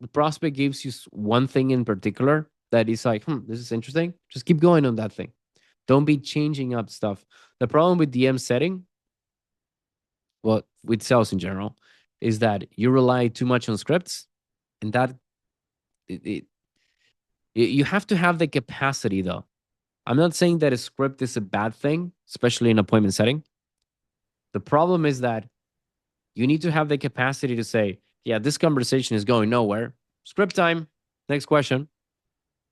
the prospect gives you one thing in particular that is like, this is interesting. Just keep going on that thing. Don't be changing up stuff. The problem with DM setting, well, with sales in general, is that you rely too much on scripts, and that you have to have the capacity, though. I'm not saying that a script is a bad thing, especially in appointment setting. The problem is that you need to have the capacity to say, yeah, this conversation is going nowhere. Script time. Next question.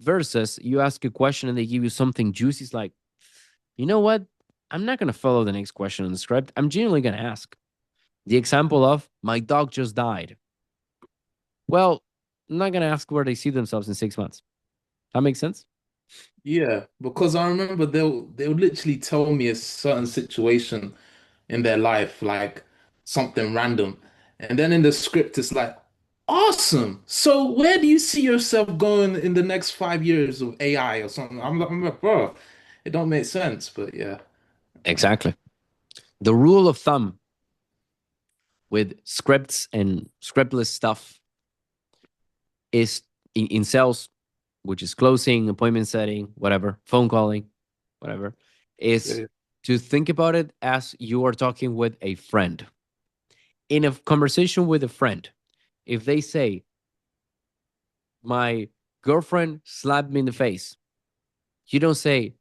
Versus you ask a question and they give you something juicy. It's like, you know what? I'm not going to follow the next question on the script. I'm genuinely going to ask. The example of my dog just died. Well, I'm not going to ask where they see themselves in 6 months. That makes sense? Yeah, because I remember they'll literally tell me a certain situation in their life, like something random. And then in the script, it's like, awesome. So where do you see yourself going in the next 5 years of AI or something? I'm like, bro, it don't make sense, but yeah. Exactly. The rule of thumb with scripts and scriptless stuff is in sales, which is closing, appointment setting, whatever, phone calling, whatever, is Yeah. to think about it as you are talking with a friend. In a conversation with a friend, if they say, my girlfriend slapped me in the face, you don't say,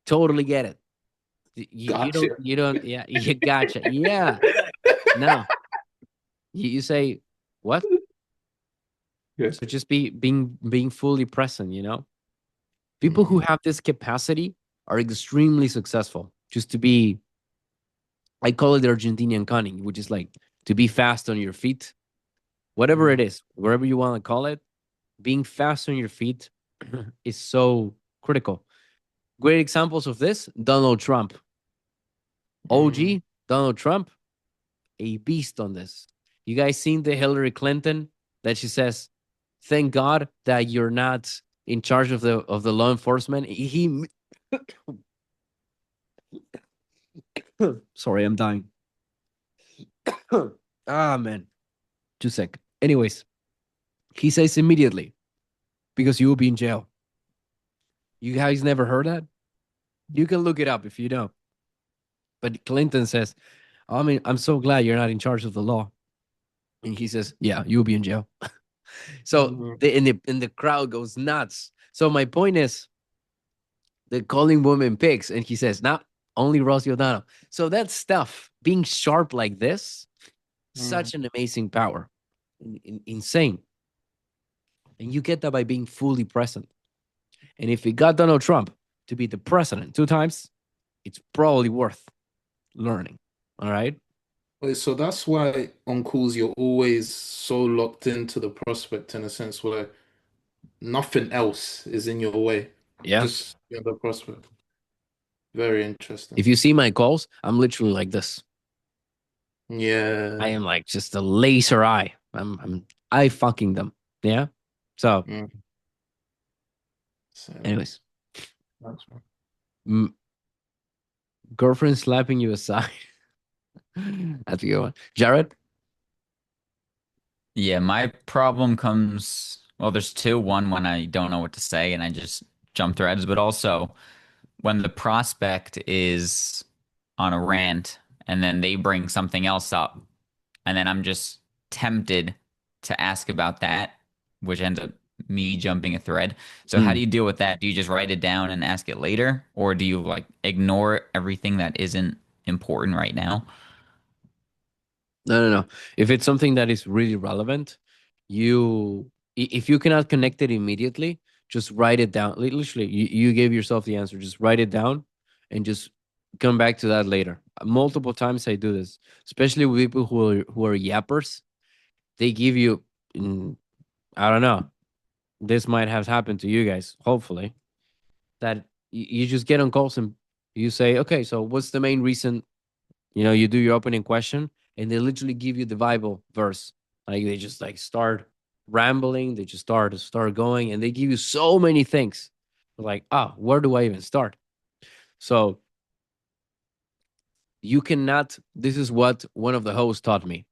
totally get it. Gotcha. You don't, yeah, you gotcha. Yeah. No. You say, what? Yeah. So just being fully present, People who have this capacity are extremely successful. Just to be, I call it the Argentinian cunning, which is like to be fast on your feet, whatever it is, wherever you want to call it. Being fast on your feet is so critical. Great examples of this: Donald Trump, OG, Donald Trump, a beast on this. You guys seen the Hillary Clinton that she says, "Thank God that you're not in charge of the law enforcement." He sorry, I'm dying. Ah, man. 2 seconds. Anyways, He says immediately, because you will be in jail. You guys never heard that? You can look it up if you don't. But Clinton says, I mean, I'm so glad you're not in charge of the law. And he says, yeah, you'll be in jail. So the crowd goes nuts. So my point is, the calling woman pigs, and he says, nah, only Rosie O'Donnell. So that stuff, being sharp like this, such an amazing power. Insane. And you get that by being fully present. And if it got Donald Trump to be the president 2 times, it's probably worth learning. All right. Wait, so that's why on calls you're always so locked into the prospect in a sense where nothing else is in your way. Yeah. Just the prospect. Very interesting. If you see my calls, I'm literally like this. Yeah. I am like just a laser eye. I'm eye fucking them. Yeah. So, So, anyways, that's right. girlfriend slapping you aside. That's a good one. Jared? Yeah, my problem comes, well, there's two. One, when I don't know what to say and I just jump threads, but also when the prospect is on a rant and then they bring something else up, and then I'm just tempted to ask about that, which ends up me jumping a thread. So how do you deal with that? Do you just write it down and ask it later, or do you like ignore everything that isn't important right now? No. If it's something that is really relevant, if you cannot connect it immediately, just write it down. Literally, you gave yourself the answer. Just write it down and just come back to that later. Multiple times I do this, especially with people who are yappers. They give you, I don't know. This might have happened to you guys, hopefully, that you just get on calls and you say, okay, so what's the main reason? You do your opening question and they literally give you the Bible verse. Like they just like start rambling, they just start going, and they give you so many things. Like, where do I even start? So you cannot, this is what one of the hosts taught me.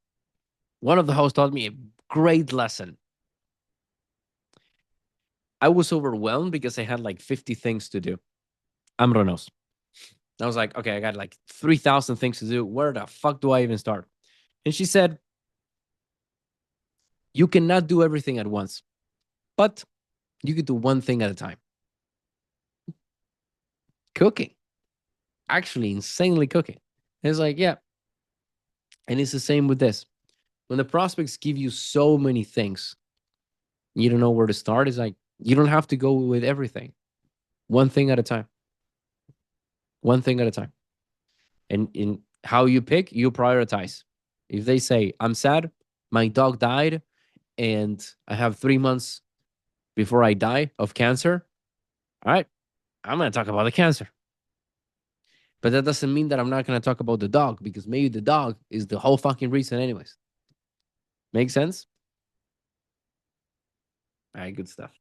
One of the hosts taught me a great lesson. I was overwhelmed because I had like 50 things to do. AMRO knows. I was like, okay, I got like 3,000 things to do. Where the fuck do I even start? And she said, you cannot do everything at once, but you could do one thing at a time. Cooking. Actually, insanely cooking. And it's like, yeah. And it's the same with this. When the prospects give you so many things, you don't know where to start. It's like, you don't have to go with everything. One thing at a time. One thing at a time. And in how you pick, you prioritize. If they say, I'm sad, my dog died, and I have 3 months before I die of cancer, all right, I'm going to talk about the cancer. But that doesn't mean that I'm not going to talk about the dog, because maybe the dog is the whole fucking reason anyways. Make sense? All right, good stuff.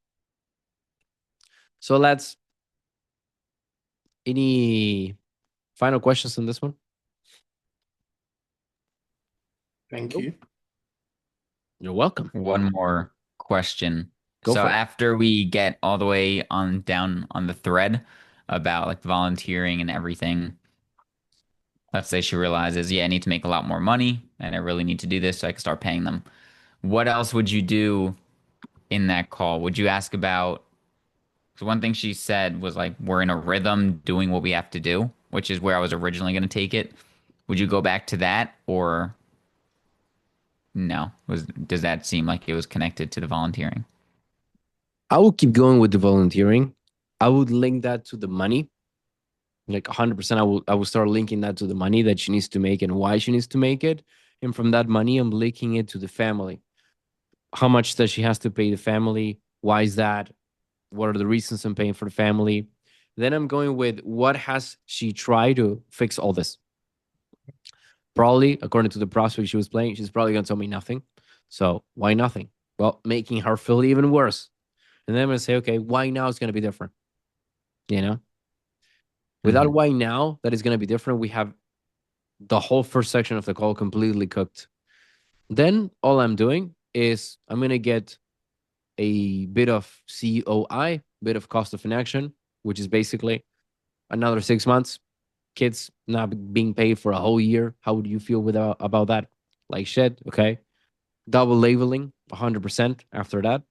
So any final questions on this one? Thank you. You're welcome. One more question. Go So for it. after we get all the way on down on the thread about like volunteering and everything, let's say she realizes, yeah, I need to make a lot more money and I really need to do this so I can start paying them. What else would you do in that call? Would you ask about, because one thing she said was like, we're in a rhythm doing what we have to do, which is where I was originally going to take it. Would you go back to that, or no? Does that seem like it was connected to the volunteering? I will keep going with the volunteering. I would link that to the money. Like 100%, I will start linking that to the money that she needs to make and why she needs to make it. And from that money, I'm linking it to the family. How much does she has to pay the family? Why is that? What are the reasons I'm paying for the family? Then I'm going with what has she tried to fix all this? Probably, according to the prospect she was playing, she's probably going to tell me nothing. So why nothing? Well, making her feel even worse. And then I'm going to say, okay, why now is going to be different? Without why now that is going to be different, we have the whole first section of the call completely cooked. Then all I'm doing is I'm going to get a bit of COI, bit of cost of inaction, which is basically another 6 months. Kids not being paid for a whole year. How would you feel about that? Like shit, okay. Double labeling, 100% after that.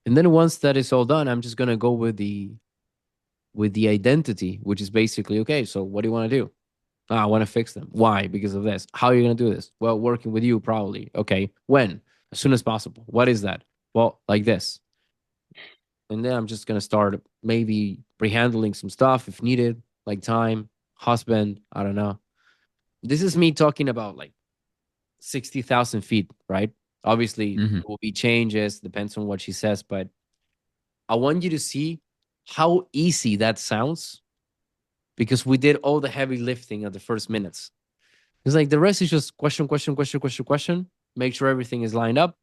And then once that is all done, I'm just gonna go with the identity, which is basically okay. So what do you want to do? I want to fix them. Why? Because of this. How are you gonna do this? Well, working with you probably. Okay. When? As soon as possible. What is that? Well, like this. And then I'm just gonna start maybe rehandling some stuff if needed, like time, husband. I don't know. This is me talking about like 60,000 feet, right? Obviously, Hmm. there will be changes, depends on what she says, but I want you to see how easy that sounds because we did all the heavy lifting at the first minutes. It's like the rest is just question, question, question, question, question. Make sure everything is lined up.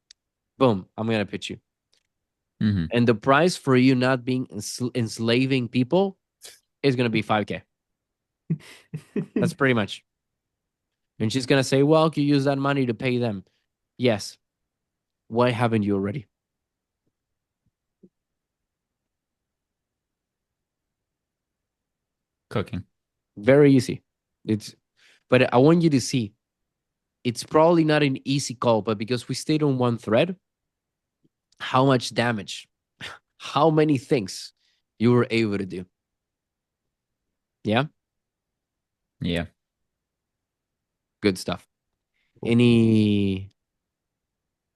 Boom, I'm going to pitch you. Hmm. And the price for you not being enslaving people is going to be 5K. That's pretty much. And she's going to say, well, you use that money to pay them. Yes. Why haven't you already? Cooking. Very easy. But I want you to see it's probably not an easy call, but because we stayed on one thread, how much damage, how many things you were able to do. Yeah, Yeah. good stuff. Any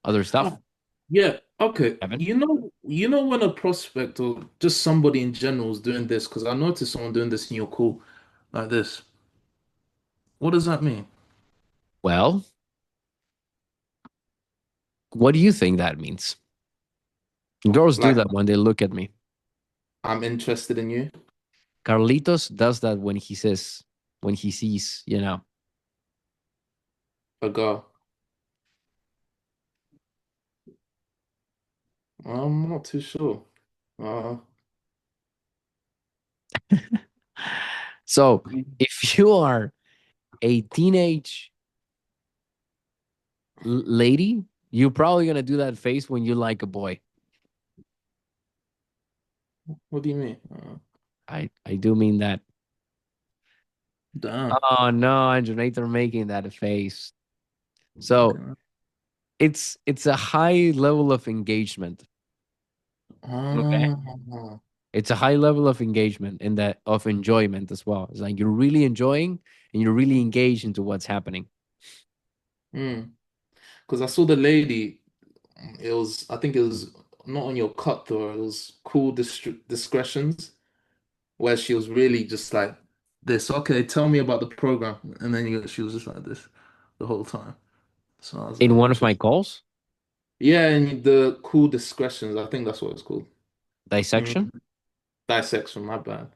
other stuff, Oh, yeah, okay. Evan? You know when a prospect or just somebody in general is doing this, because I noticed someone doing this in your call like this. What does that mean? Well, what do you think that means? Girls do Like, that when they look at me. I'm interested in you, Carlitos does that when he sees, a girl. I'm not too sure. Uh, So if you are a teenage lady, you're probably gonna do that face when you like a boy. what do you mean? I do mean that. Damn. Oh no, Andrew making that face. So Okay. it's a high level of engagement. Okay. Ah, It's a high level of engagement and that of enjoyment as well. It's like you're really enjoying and you're really engaged into what's happening. hmm. Because I saw the lady. I think it was not on your cut though. It was cool discretions where she was really just like this. Okay, tell me about the program, and then she was just like this the whole time. So I was In like, one of my interesting. calls, Yeah, and the cool discretions. I think that's what it's called. Mm, dissection, dissection. My bad.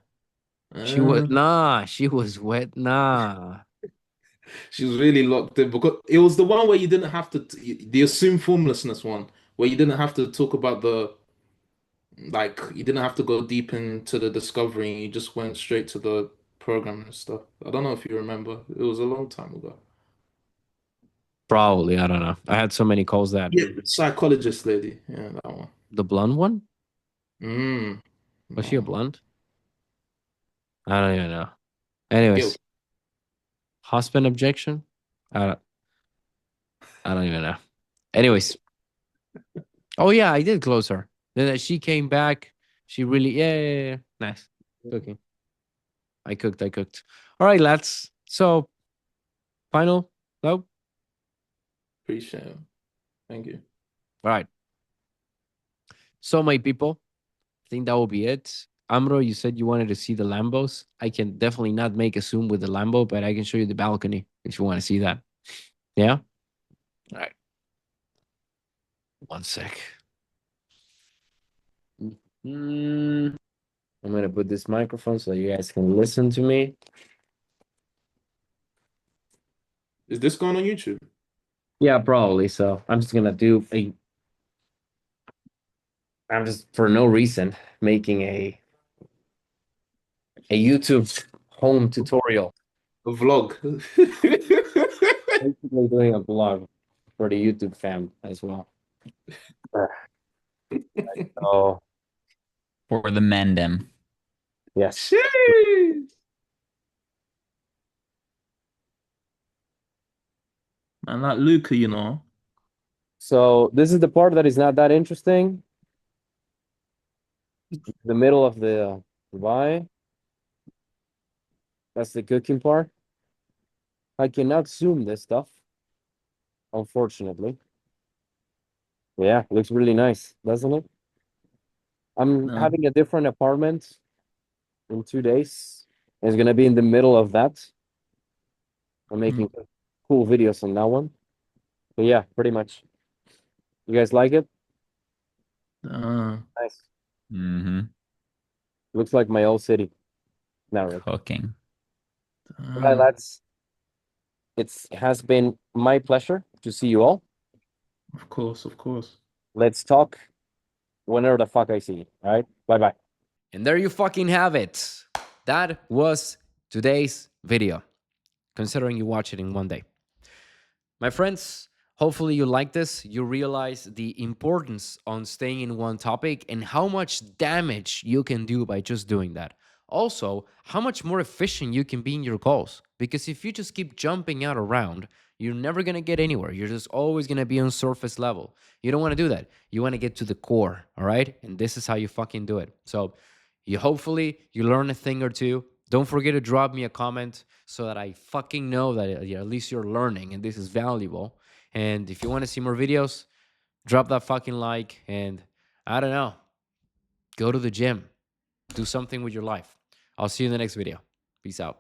she Uh, was wet. Nah. she was really locked in because it was the one where you didn't have to the assumed formlessness one where you didn't have to talk about the like you didn't have to go deep into the discovery. You just went straight to the program and stuff. I don't know if you remember. It was a long time ago. Probably, I don't know. I had so many calls that Yeah, psychologist lady. Yeah, that one. the blonde one? Was she a No. blonde? I don't even know. Anyways, Guilt. husband objection? I don't, I don't even know. Anyways, oh yeah, I did close her. Then she came back. She really, yeah. Nice. Cooking. I cooked. All right, lads. So, final? No? Appreciate it. Thank you. All right. So, my people, I think that will be it. Amro, you said you wanted to see the Lambos. I can definitely not make a zoom with the Lambo, but I can show you the balcony if you want to see that. Yeah? All right. One sec. Mm, I'm going to put this microphone so you guys can listen to me. Is this going on YouTube? Yeah, probably. So, I'm just for no reason making a YouTube home tutorial. A vlog. Basically doing a vlog for the YouTube fam as well. Oh, For the Mendem. yes. Jeez. Man, like Luca, you know. So this is the part that is not that interesting. The middle of the Dubai. That's the cooking part. I cannot zoom this stuff, unfortunately. Yeah, looks really nice, doesn't it? I'm No. having a different apartment in 2 days. It's gonna be in the middle of that. I'm making cool videos on that one. But yeah, pretty much. You guys like it? Nice. Mm-hmm. Looks like my old city. Not really. Cooking. All right, lads. It has been my pleasure to see you all. Of course, of course. Let's talk whenever the fuck I see you. All right. Bye bye. And there you fucking have it. That was today's video, considering you watch it in one day. My friends, hopefully you like this. You realize the importance on staying in one topic and how much damage you can do by just doing that. Also, how much more efficient you can be in your goals. Because if you just keep jumping out around, you're never going to get anywhere. You're just always going to be on surface level. You don't want to do that. You want to get to the core, all right? And this is how you fucking do it. So, hopefully you learn a thing or two. Don't forget to drop me a comment so that I fucking know that at least you're learning and this is valuable. And if you want to see more videos, drop that fucking like and I don't know, go to the gym, do something with your life. I'll see you in the next video. Peace out.